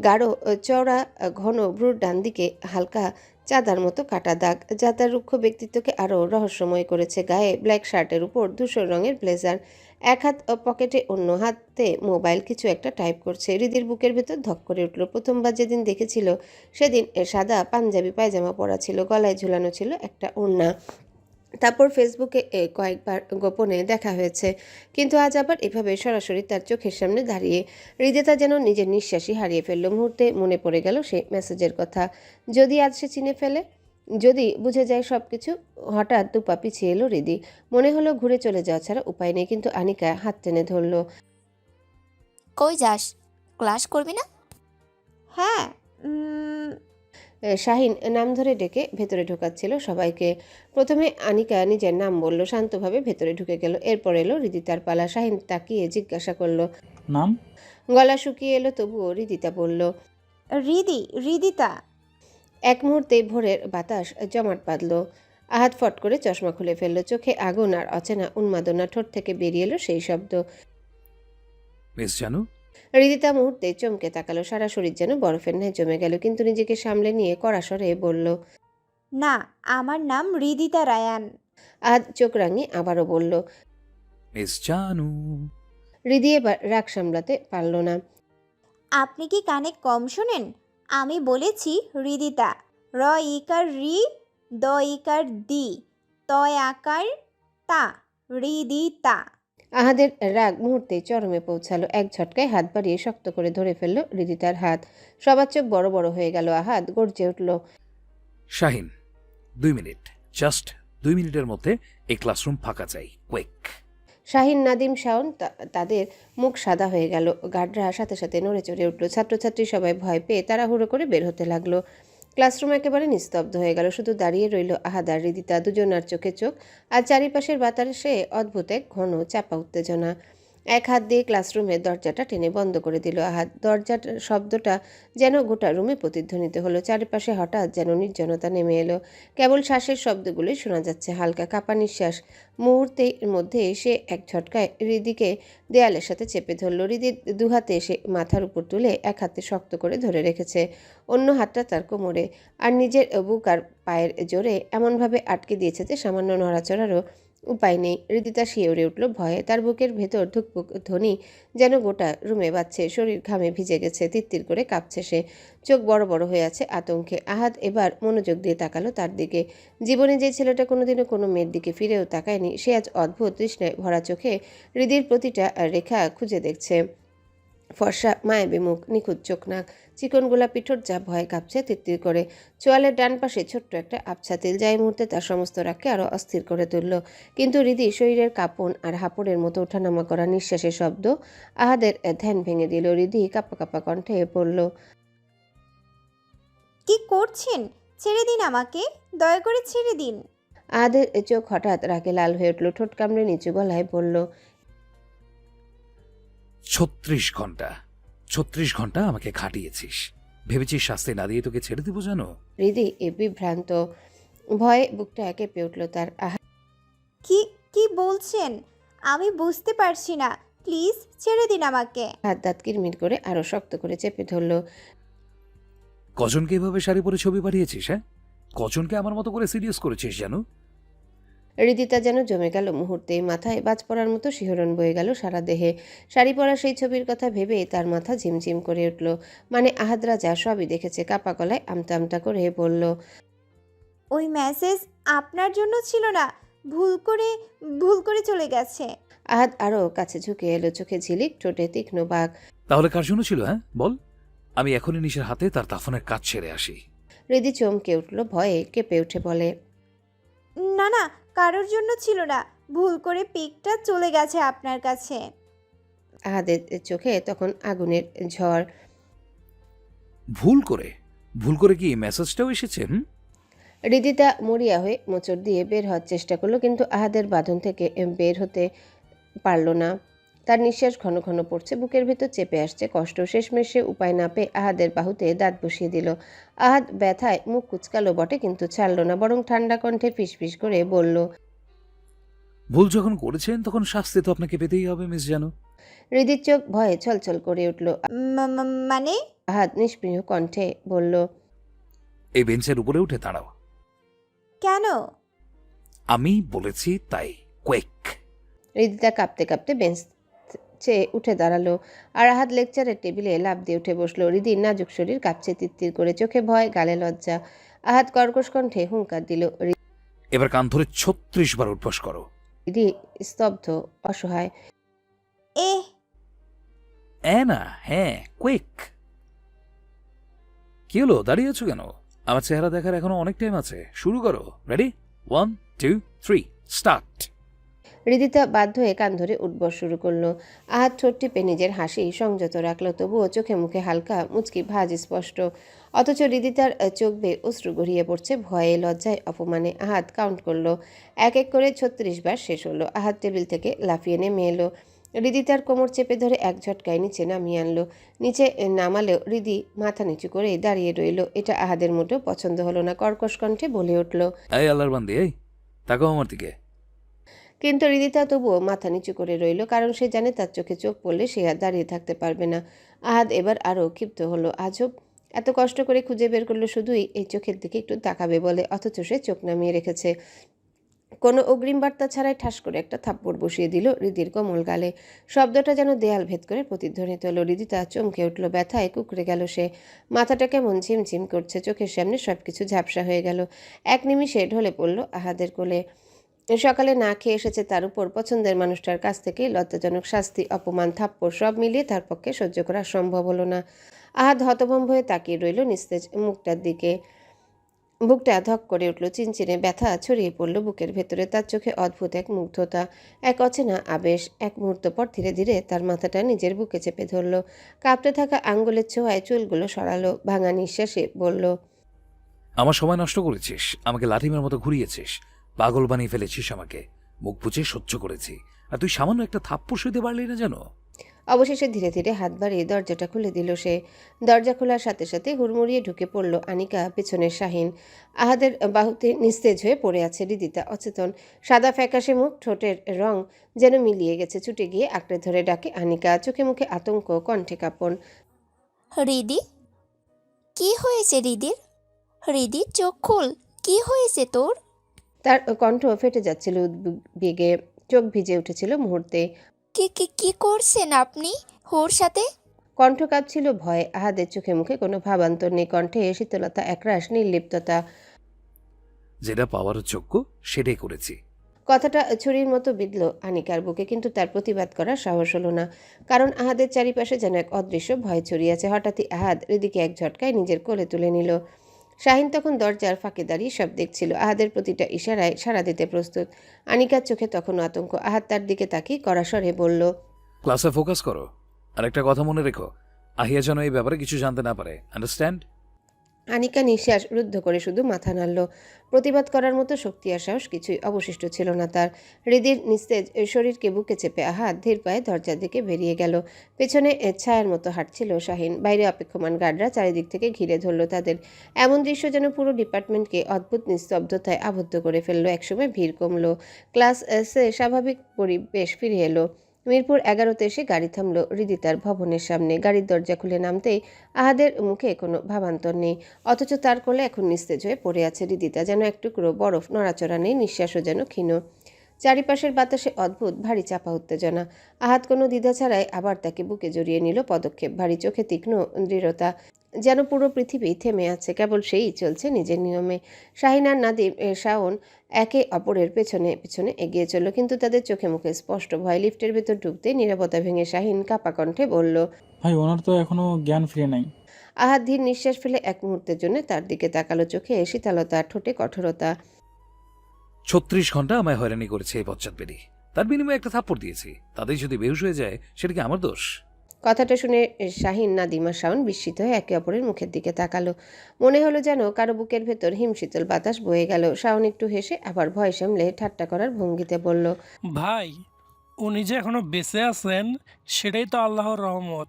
গাঢ় চওড়া ঘন ভ্রুর ডান দিকে হালকা চাঁদার মতো কাটা দাগ, যা তার রুক্ষ ব্যক্তিত্বকে আরও রহস্যময় করেছে। গায়ে ব্ল্যাক শার্টের উপর ধূসর রঙের ব্লেজার, এক হাত পকেটে, অন্য হাতে মোবাইল, কিছু একটা টাইপ করছে। হৃদির বুকের ভেতর ধক করে উঠল। প্রথমবার যেদিন দেখেছিল সেদিন সাদা পাঞ্জাবি পায়জামা পরা ছিল, গলায় ঝুলানো ছিল একটা ওড়না। তারপর ফেসবুকে কয়েকবার গোপনে দেখা হয়েছে, কিন্তু আজ আবার এভাবে সরাসরি তার চোখের সামনে দাঁড়িয়ে। হৃদিতা যেন নিজের নিঃশ্বাসই হারিয়ে ফেলল। মুহূর্তে মনে পড়ে গেল সেই মেসেজের কথা। যদি আজ সে চিনে ফেলে, যদি বুঝে যায় সব কিছু। হঠাৎ দুপা পিছিয়ে এলো হৃদি। মনে হলো ঘুরে চলে যাওয়া ছাড়া উপায় নেই, কিন্তু আনিকা হাত টেনে ধরল। কই যাস? ক্লাস করবি না? হ্যাঁ, শাহিন নাম ধরে ডেকে ভেতরে ঢোকাচ্ছিল সবাইকে। প্রথমে আনিকা নিজের নাম বলল, শান্তভাবে ভেতরে ঢুকে গেল। এরপর এলো রিদিতার পালা। শাহিন তাকিয়ে জিজ্ঞাসা করলো, নাম? গলা শুকিয়ে এলো, তবুও রিদিতা বলল, রিদিতা। এক মুহূর্তে ভোরের বাতাস জমাট বাঁধল। আহাত ফট করে চশমা খুলে ফেলল। চোখে আগুন আর অচেনা উন্মাদনা। ঠোঁট থেকে বেরিয়ে এলো সেই শব্দ, মিস জানু। হৃদিতা মুহূর্তে চমকে তাকালো। সারা শরীর যেন বরফের ন্যায় জমে গেল, কিন্তু নিজেকে সামলে নিয়ে কড়া স্বরে বলল, না, আমার নাম রিদিতা রায়ান। আহাত চোখ রাঙিয়ে আবারও বলল। মিস জানু। হৃদি এবার রাগ সামলাতে পারল না। আপনি কি কানে কম শোনেন? আমি বলেছি রিদিতা। র ইকার রি, দ ইকার দি, তয় আকার তা, রিদিতা। আহাদের রাগ মুহূর্তে চরমে পৌঁছালো। এক ঝটকায় হাত বাড়িয়ে শক্ত করে ধরে ফেলল হৃদিতার হাত। সবার চোখ বড় বড় হয়ে গেল। আহাদ গর্জে উঠল, শাহিন, 2 মিনিট, জাস্ট 2 মিনিটের মধ্যে এই ক্লাসরুম ফাঁকা চাই, কুইক। শাহিন, নাদিম, শাওন, তাদের মুখ সাদা হয়ে গেল। গার্ডরা সাথে সাথে নড়ে চড়ে উঠল। ছাত্রছাত্রী সবাই ভয় পেয়ে তাড়াহুড়ো করে বের হতে লাগলো। ক্লাসরুম একেবারে নিস্তব্ধ হয়ে গেল। শুধু দাঁড়িয়ে রইল আহাদ আর হৃদিতা, দুজনার চোখে চোখ। আর চারিপাশের বাতাসে অদ্ভুত এক ঘন চাপা উত্তেজনা। এক হাত দিয়ে ক্লাসরুমের দরজাটা টেনে বন্ধ করে দিল আহাদ। দরজার শব্দটা যেন গোটা রুমে প্রতিধ্বনিত হলো। চারিপাশে হঠাৎ যেন নির্জনতা নেমে এলো। কেবল শ্বাসের শব্দগুলোই শোনা যাচ্ছে, হালকা কাঁপা নিঃশ্বাস। মুহূর্তের মধ্যে সে এক ঝটকায় হৃদিকে দেয়ালের সাথে চেপে ধরল। হৃদির দুহাতে এসে মাথার উপর তুলে এক হাতে শক্ত করে ধরে রেখেছে, অন্য হাতটা তার কোমরে। আর নিজের বুক আর পায়ের জোরে এমনভাবে আটকে দিয়েছে যে সামান্য নড়াচড়ারও উপায় নেই। হৃদিতা শিউরে উঠল ভয়ে। তার বুকের ভেতর ধুকপুক ধ্বনি যেন গোটা রুমে বাজছে। শরীর ঘামে ভিজে গেছে, তিত্তির করে কাঁপছে সে। চোখ বড় বড় হয়ে আছে আতঙ্কে। আহাদ এবার মনোযোগ দিয়ে তাকালো তার দিকে। জীবনে যে ছেলেটা কোনোদিনও কোনো মেয়ের দিকে ফিরেও তাকায়নি, সে আজ অদ্ভুত তৃষ্ণায় ভরা চোখে হৃদির প্রতিটা রেখা খুঁজে দেখছে। ফর্সা মায়াবী মুখ, নিখুঁত চোখ, নাক, চিকন গোলাপি ঠোঁট যা ভয় কাঁপছে তিত্তির করে। চোয়ালের ডান পাশে ছোট্ট একটা আবছা তিল, যা এই মুহূর্তে তার সমস্ত রাগকে আরও অস্থির করে তুলল। কিন্তু হৃদি শরীরের কাঁপন আর হাঁপড়ের মতো ওঠানামা করা নিঃশ্বাসের শব্দ আহাদের ধ্যান ভেঙে দিল। হৃদি কাঁপা কাঁপা কণ্ঠে পড়ল, কি করছেন? ছেড়ে দিন আমাকে, দয়া করে ছেড়ে দিন। আহাদের চোখ হঠাৎ রাগে লাল হয়ে উঠল। ঠোঁট কামড়ে নিচু গলায় বলল, 36 ঘন্টা 36 ঘন্টা আমাকে খাটিয়েছিস, ভেবেছি শাস্তি না দিয়ে তোকে ছেড়ে দেবো জানো? হৃদি বিভ্রান্ত, ভয়ে বুকটা কেঁপে উঠল তার। কি কি বলছেন? আমি বুঝতে পারছি না, প্লিজ ছেড়ে দিন আমাকে। হাত দাঁত কিরমির করে আরো শক্ত করে চেপে ধরল। কজনকে এভাবে শাড়ি পরে ছবি পাঠিয়েছিস? হ্যাঁ, কজনকে আমার মতো করে সিরিয়াস করেছিস জানো? হৃদিতা যেন জমে গেল মুহূর্তে, মাথায় বাজ পড়ার মতো শিহরণ বয়ে গেল সারা দেহে। শাড়ি পরা সেই ছবির কথা ভেবে তার মাথা ঝিমঝিম করে উঠল। মানে আহাদ রাজা সবই দেখেছে। কাপা গলায় আমতা আমতা করে বলল, ওই মেসেজ আপনার জন্য ছিল না, ভুল করে চলে গেছে। আহাদ আরো কাছে ঝুঁকে এলো, চোখে ঝিলিক, ঠোঁটে তীক্ষ্ণ বাঘ। তাহলে কার জন্য ছিল? হ্যাঁ বল, আমি এখনই নিশার হাতে তার দাফনের কাজ ছেড়ে আসি। হৃদি চমকে উঠল, ভয়ে কেঁপে উঠে বলে, না না, কারোর জন্য ছিল না, ভুল করে পিকটা চলে গেছে আপনার কাছে। আহাদের চোখে তখন আগুনের ঝড়। ভুল করে কি মেসেজটাও এসেছে? হৃদিতা মরিয়া হয়ে মোচড় দিয়ে বের হওয়ার চেষ্টা করলো, কিন্তু আহাদের বাঁধন থেকে বের হতে পারল না। তার নিঃশ্বাস ঘন ঘন পড়ছে, বুকের ভিতর চেপে আসছে কষ্ট। শেষমেশে উপায় না পেয়ে আহাদের বাহুতে দাঁত বসিয়ে দিল। আহাদ ব্যথায় মুখ কুচকালো বটে, কিন্তু ছাড়ল না, বরং ঠান্ডা কণ্ঠে ফিসফিস করে বলল, ভুল যখন করেছেন তখন শাস্তি তো আপনাকে পেতেই হবে মিস জানো। হৃদির চোখ ভয়ে ছলছল করে উঠল। মানে? আহাদ নিষ্প্রিয় কণ্ঠে বলল, এই বেঞ্চের উপরে উঠে দাঁড়াও। কেন? আমি বলেছি তাই। কুইক। হৃদিতা কাঁপতে কাঁপতে বেঞ্চ চেয়ে উঠে দাঁড়ালো, আর আহাদ লেকচারের টেবিলে লাফ দিয়ে উঠে বসলো। হৃদির নাজুক শরীর কাঁপছে তিত্তির করে, চোখে ভয়, গালে লজ্জা। আহাদ কর্কশ কণ্ঠে হুঙ্কার দিল, এবার কান ধরে 36 বার উঠবস করো। হৃদি স্তব্ধ, অসহায়। না, হ্যাঁ, কুইক। কি হলো, দাঁড়িয়ে আছো কেন? আমার চেহারা দেখার এখনো অনেক টাইম আছে। শুরু করো। রেডি? 1 2 3 স্টার্ট। হৃদিতা বাধ্য হয়ে কান ধরে উঠবস শুরু করলো। আহাদ ঠোঁট টিপে নিজের হাসি সংযত রাখলো, তবুও চোখে মুখে হালকা মুচকি ভাঁজ স্পষ্ট। অথচ হৃদিতার চোখ বেয়ে অশ্রু গড়িয়ে পড়ছে, ভয়ে, লজ্জায়, অপমানে। আহাদ কাউন্ট করলো, এক এক করে 36 বার শেষ হলো। আহাদ টেবিল থেকে লাফিয়ে নেমে এলো, হৃদিতার কোমর চেপে ধরে এক ঝটকায় নিচে নামিয়ে আনলো। নিচে নামালেও হৃদি মাথা নিচু করে দাঁড়িয়ে রইল। এটা আহাদের মোটেও পছন্দ হলো না। কর্কশ কণ্ঠে বলে উঠল, এই আল্লাহর বান্দি, এই তাকাও আমার দিকে। কিন্তু হৃদিতা তবুও মাথা নিচু করে রইল, কারণ সে জানে তার চোখে চোখ পড়লে সে আর দাঁড়িয়ে থাকতে পারবে না। আহাদ এবার আরও ক্ষিপ্ত হলো। আজব, এত কষ্ট করে খুঁজে বের করলো শুধুই এই চোখের দিকে একটু তাকাবে বলে, অথচ সে চোখ নামিয়ে রেখেছে। কোনো অগ্রিম বার্তা ছাড়াই ঠাস করে একটা থাপ্পড় বসিয়ে দিল হৃদির কোমল গালে। শব্দটা যেন দেয়াল ভেদ করে প্রতিধ্বনিত হলো। হৃদিতা চমকে উঠল, ব্যথায় কুঁকড়ে গেল সে। মাথাটা কেমন ঝিমঝিম করছে, চোখের সামনে সবকিছু ঝাপসা হয়ে গেল। এক নিমিষে ঢলে পড়ল আহাদের কোলে। সকালে না খেয়ে এসেছে, তার উপর পছন্দের মানুষটার কাছ থেকে লজ্জাজনক শাস্তি, অপমান, থাপ্পড়, সব মিলিয়ে তার পক্ষে সহ্য করা সম্ভব হলো না। আহাদ হতভম্ব হয়ে তাকিয়ে রইল নিস্তেজ মুখটার দিকে। বুকটা ধক করে উঠল, চিনচিনে ব্যথা ছড়িয়ে পড়ল বুকের ভেতরে। তার চোখে অদ্ভুত এক মুগ্ধতা, এক অচেনা আবেশ। এক মুহূর্ত পর ধীরে ধীরে তার মাথাটা নিজের বুকে চেপে ধরল, কাঁপতে থাকা আঙ্গুলের ছোঁয়ায় চুলগুলো সরালো। ভাঙা নিঃশ্বাসে বলল, আমার সময় নষ্ট করেছিস, আমাকে লাঠিমের মতো ঘুরিয়েছিস, পাগল বানিয়ে ফেলেছিস আমাকে। মুখ বুঝে সহ্য করেছি, আর তুই সামান্য একটা থাপ্পড় সইতে পারলি না জানো? অবশেষে ধীরে ধীরে হাত বাড়িয়ে দরজাটা খুলে দিল সে। দরজা খোলার সাথে সাথে হুড়মুড়িয়ে ঢুকে পড়ল আনিকা, পেছনের শাহিন। আহাদের বাহুতে নিস্তেজ হয়ে পড়ে আছে হৃদিতা, অচেতন। সাদা ফ্যাকাশে মুখ, ঠোঁটের রং যেন মিলিয়ে গেছে। ছুটে গিয়ে আঁকড়ে ধরে ডাকে আনিকা, চোখে মুখে আতঙ্ক, কণ্ঠে কাঁপন। হৃদি, কি হয়েছে রিদির? হৃদির চোখ খোল, কি হয়েছে তোর? তার কণ্ঠ ফেটে যাচ্ছিল উদ্বেগে, চোখ ভিজে উঠেছিল মুহূর্তে। কি কি কি করছেন আপনি ওর সাথে? কণ্ঠ কাঁপছিল ভয়ে। আহাদের চোখে মুখে কোনো ভাবান্তর নেই, কণ্ঠে শীতলতা, একরাশ নির্লিপ্ততা। যেটা পাওয়ার যোগ্য সেটাই করেছি। কথাটা ছুরির মতো বিঁধল আনিকার বুকে, কিন্তু তার প্রতিবাদ করার সাহস হলো না, কারণ আহাদের চারিপাশে যেন এক অদৃশ্য ভয় ছড়িয়েছে। হঠাৎই আহাদ হৃদিকে এক ঝটকায় নিজের কোলে তুলে নিল। শাহিন তখন দরজার ফাঁকে দাঁড়িয়ে সব দেখছিল। আহাদের প্রতিটা ইশারায় সাড়া দিতে প্রস্তুত। আনিকার চোখে তখনও আতঙ্ক। আহাদ তার দিকে তাকিয়ে কড়া স্বরে বলল, ক্লাসে ফোকাস করো, আর একটা কথা মনে রেখো, আহিয়া যেন এই ব্যাপারে কিছু জানতে না পারে। আন্ডারস্ট্যান্ড? আনিকা নিঃশ্বাস রুদ্ধ করে শুধু মাথা নাড়ল। প্রতিবাদ করার মতো শক্তি আর সাহস কিছুই অবশিষ্ট ছিল না তার। হৃদির নিস্তেজ শরীরকে বুকে চেপে আহাত ধীর পায়ে দরজার দিকে বেরিয়ে গেল। পেছনে ছায়ার মতো হাঁটছিল শাহিন। বাইরে অপেক্ষমান গার্ডরা চারিদিক থেকে ঘিরে ধরল তাদের। এমন দৃশ্য যেন পুরো ডিপার্টমেন্টকে অদ্ভুত নিস্তব্ধতায় আবদ্ধ করে ফেললো। একসময় ভিড় কমলো, ক্লাসে স্বাভাবিক পরিবেশ ফিরে এলো। মিরপুর 11-তে এসে গাড়ি থামল হৃদিতার ভবনের সামনে। গাড়ির দরজা খুলে নামতেই আহাদের মুখে কোনো ভাবান্তর নেই, অথচ তার কোলে এখন নিস্তেজ হয়ে পড়ে আছে হৃদিতা। যেন এক টুকরো বরফ, নড়াচড়া নেই, নিঃশ্বাসও যেন ক্ষীণ। চারিপাশের বাতাসে অদ্ভুত ভারী চাপা উত্তেজনা। আহাত কোনো দ্বিধা ছাড়াই আবার তাকে বুকে জড়িয়ে নিল। পদক্ষেপ ভারী, চোখে তীক্ষ্ণ দৃঢ়তা, যেন পুরো পৃথিবী থেমে আছে, কেবল সেই চলছে নিজের নিয়মে। শাহিন আর নাদিম, শাওন একে অপরের পেছনে পেছনে এগিয়ে চলল, কিন্তু তাদের চোখে মুখে স্পষ্ট ভয়। লিফটের ভেতর ঢুকতে নীরবতা ভেঙে শাহিন কাঁপা কণ্ঠে বলল, ভাই ওনার তো এখনো জ্ঞান ফিরে নাই। আহাত ধীর নিঃশ্বাস ফেলে এক মুহূর্তের জন্য তার দিকে তাকালো, চোখে শীতলতা, ঠোঁটে কঠোরতা। 36 ঘন্টা আমায় হয়রানি করেছে এই বচ্চাত বেরি, তার বিনিময়ে একটা থাপ্পড় দিয়েছি। তাদের যদি বেহুশ হয়ে যায় সেটা কি আমার দোষ? কথাটা শুনে শাহিন, নাদিম আর শাওন বিস্মিত হয়ে একে অপরের মুখের দিকে তাকালো। মনে হলো যেন কারো বুকের ভেতর হিমশীতল বাতাস বয়ে গেল। শাওন একটু হেসে আবার ভয় সামলে ঠাট্টা করার ভঙ্গিতে বলল, ভাই উনি যে এখনো বেঁচে আছেন সেটাই তো আল্লাহর রহমত।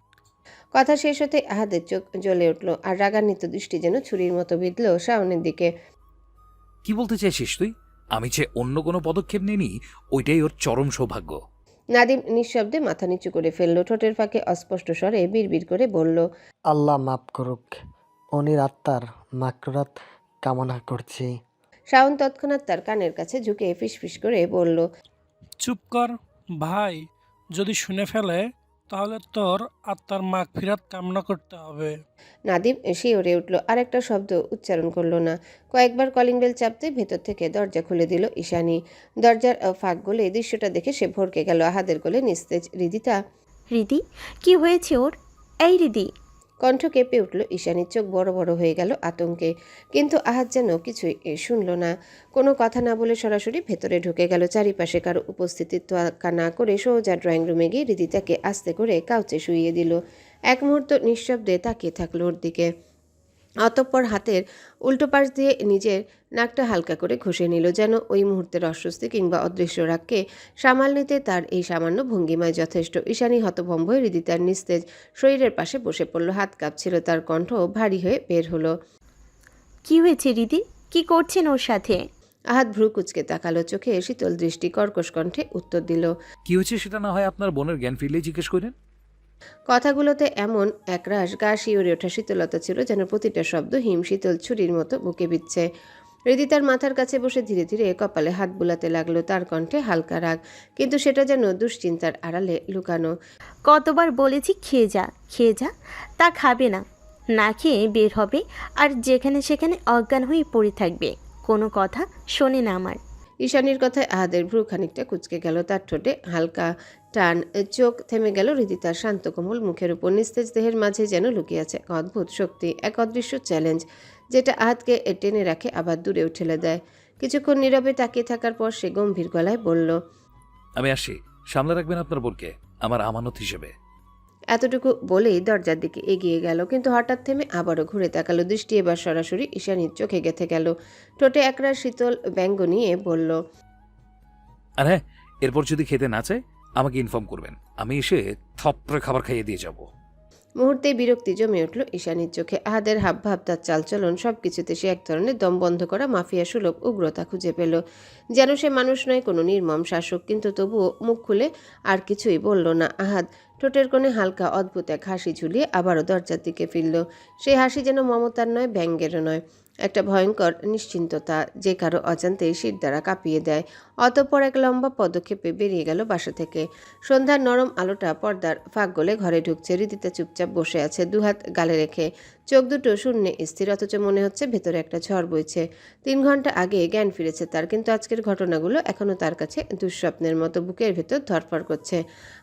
কথা শেষ হতে আহাদের চোখ জ্বলে উঠল, আর রাগান্বিত দৃষ্টি যেন ছুরির মতো বিঁধল শাওনের দিকে। কি বলতে চাইছিস তুই? আমি যে অন্য কোনো পদক্ষেপ নিইনি, ওইটাই ওর চরম সৌভাগ্য। নাদিম নিঃশব্দে মাথা নিচু করে ফেলল, ঠোঁটের ফাঁকে অস্পষ্ট স্বরে বিড়বিড় করে বলল, আল্লাহ মাফ করুক, অনির আত্মার মাগফিরাত কামনা করছি। শাওন তৎক্ষণাৎ তার কানের কাছে ঝুঁকে ফিসফিস করে বলল, চুপ কর ভাই, যদি শুনে ফেলে তাহলে তোর আত্মার মাগফিরাত কামনা করতে হবে। নাদিম শিওরে উঠল, আর একটা শব্দ উচ্চারণ করলো না। কয়েকবার কলিং বেল চাপতে ভেতর থেকে দরজা খুলে দিল ঈশানী। দরজার ফাঁক গলে দৃশ্যটা দেখে সে ভরকে গেল। আহাদের কোলে নিস্তেজ হৃদিতা। রিদি, কি হয়েছে ওর? এই রিদি। কণ্ঠ কেঁপে উঠল ঈশানীর, চোখ বড় বড় হয়ে গেল আতঙ্কে। কিন্তু আহাদ যেন কিছুই শুনল না। কোনো কথা না বলে সরাসরি ভেতরে ঢুকে গেল। চারিপাশে কারো উপস্থিতি তোয়াক্কা না করে সোজা ড্রয়িং রুমে গিয়ে হৃদিতাকে আস্তে করে কাউচে শুইয়ে দিল। এক মুহূর্ত নিঃশব্দে তাকিয়ে থাকলো ওর দিকে। অতঃপর হাতের উল্টো পাশ দিয়ে নিজের নাকটা হালকা করে ঘষে নিল, যেন ওই মুহূর্তের অস্বস্তি কিংবা অদৃশ্য রাগকে সামাল নিতে তার এই সামান্য ভঙ্গিমায় যথেষ্ট। ঈশানী হতভম্ব হয়ে হৃদিতার নিস্তেজ শরীরের পাশে বসে পড়ল। হাত কাঁপছিল, তার কণ্ঠ ভারী হয়ে বের হলো। কি হয়েছে রিদি? কি করছেন ওর সাথে? আহাত ভ্রু কুচকে তাকালো, চোখে শীতল দৃষ্টি, কর্কশ কণ্ঠে উত্তর দিল, কি হয়েছে সেটা না হয় আপনার বোনের জ্ঞান ফিরলেই জিজ্ঞেস করেন। কথাগুলোতে এমন একরাশ গা শিউরে ওঠা শীতলতা ছিল, যেন প্রতিটা শব্দ হিম শীতল ছুরির মতো বুকে বিচ্ছে। হৃদিতার মাথার কাছে বসে ধীরে ধীরে কপালে হাত বুলাতে লাগলো, তার কণ্ঠে হালকা রাগ, কিন্তু সেটা যেন দুশ্চিন্তার আড়ালে লুকানো। কতবার বলেছি খেয়ে যা, খেয়ে যা, তা খাবে না। না খেয়ে বের হবে আর যেখানে সেখানে অজ্ঞান হয়ে পড়ে থাকবে। কোনো কথা শোনে না আমার। ঈশানীর কথায় আহাদের ভ্রু খানিকটা কুচকে গেল, তার ঠোঁটে হালকা টান। চোখ থেমে গেল হৃদিতার শান্ত কোমল মুখের উপর। নিস্তেজ দেহের মাঝে যেন লুকিয়ে আছে এক অদ্ভুত শক্তি, এক অদৃশ্য চ্যালেঞ্জ, যেটা আহাদকে টেনে রাখে আবার দূরেও ঠেলে দেয়। কিছুক্ষণ নীরবে তাকিয়ে থাকার পর সে গম্ভীর গলায় বলল, আমি আসি, সামলে রাখবেন আপনার বোনকে আমার আমানত হিসেবে। এতটুকু বলেই দরজার দিকে এগিয়ে গেল, কিন্তু হঠাৎ থেমে আবারও ঘুরে তাকালো। দৃষ্টি এবার সরাসরি ঈশানীর চোখে গেঁথে গেল। ঠোঁটে একরাশ শীতল ব্যঙ্গ নিয়ে বলল, আর হ্যাঁ, এরপর যদি খেতে না চায় আমাকে ইনফর্ম করবেন, আমি এসে থপড়ে খাবার খাইয়ে দিয়ে যাব। মুহূর্তে বিরক্তি জমে উঠল ঈশানীর চোখে। আহাদের হাবভাব, তার চালচলন, সবকিছুতে সে এক ধরনের দম বন্ধ করা মাফিয়া সুলভ উগ্রতা খুঁজে পেল। যেন সে মানুষ নয়, কোনো নির্মম শাসক। কিন্তু তবুও মুখ খুলে আর কিছুই বলল না। আহাদ ঠোঁটের কোণে হালকা অদ্ভুত এক হাসি ঝুলিয়ে আবারও দরজার দিকে ফিরল। সেই হাসি যেন মমতার নয়, ব্যঙ্গেরও নয়, একটা ভয়ঙ্কর নিশ্চিন্ততা, যে কারো অজান্তেই শির দ্বারা কাঁপিয়ে দেয়। অতঃপর এক লম্বা পদক্ষেপে বেরিয়ে গেল বাসা থেকে। সন্ধ্যার নরম আলোটা পর্দার ফাঁক গলে ঘরে ঢুকছে। হৃদিতা চুপচাপ বসে আছে, দুহাত গালে রেখে, চোখ দুটো শূন্যে স্থির, অথচ মনে হচ্ছে ভেতরে একটা ঝড় বইছে। 3 ঘন্টা আগে জ্ঞান ফিরেছে তার, কিন্তু আজকের ঘটনাগুলো এখনও তার কাছে দুঃস্বপ্নের মতো বুকের ভেতর ধরফড় করছে।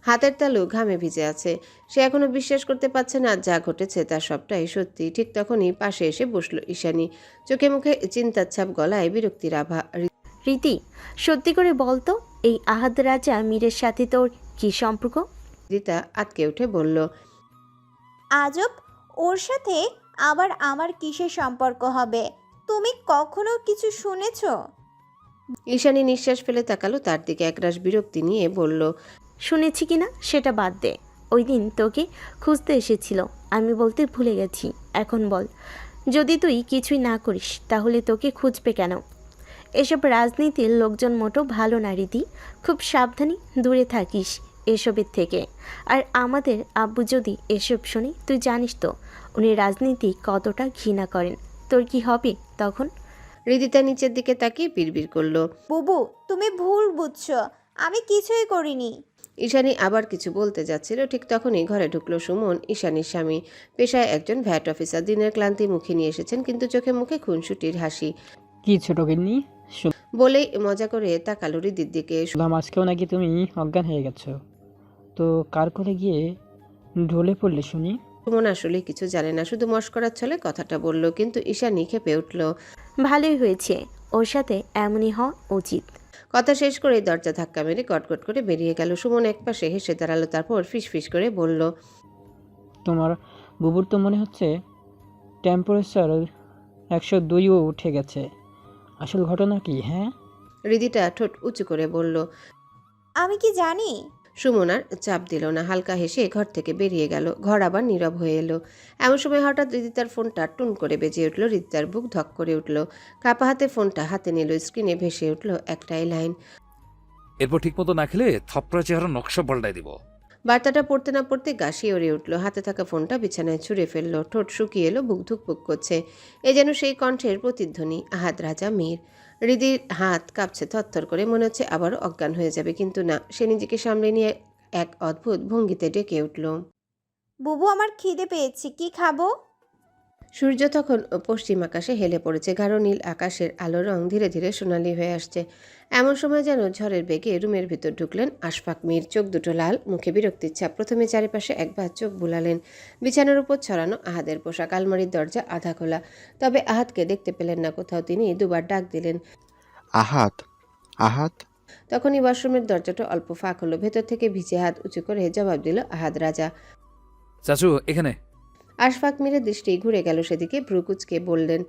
হাতের তালু ঘামে ভিজে আছে। সে এখনো বিশ্বাস করতে পারছে না যা ঘটেছে তার সবটাই সত্যি। ঠিক তখনই পাশে এসে বসল ঈশানী, চোখে মুখে চিন্তার ছাপ, গলায় বিরক্তির আভা। রীতি, সত্যি করে বলতো, এই আহাদ রাজা মীরের সাথে তোর কি সম্পর্ক? রিতা আটকে উঠে বলল, আজব, ওর সাথে আবার আমার কিসের সম্পর্ক হবে? তুমি কখনো কিছু শুনেছো? ঈশানী নিঃশ্বাস ফেলে তাকালো তার দিকে, একরাশ বিরক্তি নিয়ে বলল, শুনেছি কি না সেটা বাদ দে। ওই দিন তোকে খুঁজতে এসেছিল, আমি বলতে ভুলে গেছি। এখন বল, যদি তুই কিছুই না করিস তাহলে তোকে খুঁজবে কেন? এসব রাজনীতির লোকজন মোটো ভালো না রীতি, খুব সাবধানে দূরে থাকিস এসবের থেকে। আর আমাদের আব্বু যদি এসব শোনে, তুই জানিস তো উনি রাজনীতি কতটা ঘৃণা করেন। তোর কি হবে তখন? হৃদিতা নিচের দিকে তাকিয়ে বিড়বিড় করলো। বুবু, তুমি ভুল বুঝছো, আমি কিছুই করিনি। ঈশানী আবার কিছু বলতে যাচ্ছিল, ঠিক তখনই ঘরে ঢুকলো সুমন, ঈশানীর স্বামী। পেশায় একজন ভ্যাট অফিসার, দিনের ক্লান্তি মুখে নিয়ে এসেছেন, কিন্তু চোখে মুখে খুনসুটির হাসি। কি ছোট গিন্নি, বলেই মজা করে তাকালো হৃদির দিকে। শুনলাম আজকেও নাকি তুমি অজ্ঞান হয়ে গেছো, তো কার করে গিয়ে ঢলে পড়লে শুনি? সুমন আসলে কিছু জানে না, শুধু মস্করার ছলে কথাটা বলল, কিন্তু ঈশানী খেপে উঠল। ভালোই হয়েছে, ওর সাথে এমনই হওয়া উচিত। কথা শেষ করে দরজা ধাক্কা মেরে গটগট করে বেরিয়ে গেল। সুমন একপাশে হেসে দাঁড়ালো, তারপর ফিসফিস করে বলল, তোমার বুবুর তো মনে হচ্ছে টেম্পারেচার 102ও উঠে গেছে। আসল ঘটনা কি? হ্যাঁ, হৃদিটা ঠোঁট উঁচু করে বলল। আমি কি জানি? সুমন আর চাপ দিল না, হালকা হেসে ঘর থেকে বেরিয়ে গেল। ঘর আবার নীরব হয়ে এলো। এমন সময় হঠাৎ হৃদিতার ফোনটা টুন করে বেজে উঠল। হৃদিতার বুক ধক করে উঠল। কাপা হাতে ফোনটা হাতে নিল, স্ক্রিনে ভেসে উঠল একটাই লাইন। এরপর ঠিকমতো না খেলে থপড়া চেহারা নকশা পাল্টাই দিব। বার্তাটা পড়তে না পড়তে গা শিউরে উঠল। হাতে থাকা ফোনটা বিছানায় ছুঁড়ে ফেলল। ঠোঁট শুকিয়ে এলো, বুক ধুকপুক করছে। এ যেন সেই কণ্ঠের প্রতিধ্বনি, আহাদ রাজা মীর। হৃদির হাত কাঁপছে থরথর করে, মনে হচ্ছে আবারও অজ্ঞান হয়ে যাবে, কিন্তু না, সে নিজেকে সামলে নিয়ে এক অদ্ভুত ভঙ্গিতে ডেকে উঠল। বুবু, আমার খিদে পেয়েছে, কি খাবো? সূর্য তখন পশ্চিম আকাশে হেলে পড়েছে। গাঢ় নীল আকাশের আলো রং ধীরে ধীরে সোনালি হয়ে আসছে। এমন সময় যেন ঝড়ের বেগে রুমের ভিতর ঢুকলেন আশফাক মীর। চোখ দুটো লাল, মুখে বিরক্তির ছাপ। প্রথমে চারিপাশে একবার চোখ বুলালেন। বিছানার উপর ছড়ানো আহাদের পোশাক, আলমারির দরজা আধা খোলা। তবে আহাদকে দেখতে পেলেন না কোথাও। তিনি দুবার ডাক দিলেন, আহাত, আহাত। তখনই ওয়াশরুমের দরজাটা অল্প ফাঁক হলো। ভেতর থেকে ভিজে হাত উঁচু করে জবাব দিল আহাদ রাজা। চাচু এখানে। আশফাক মীরের দৃষ্টি ঘুরে গেল সেদিকে, ভ্রুকুচকে বললেন,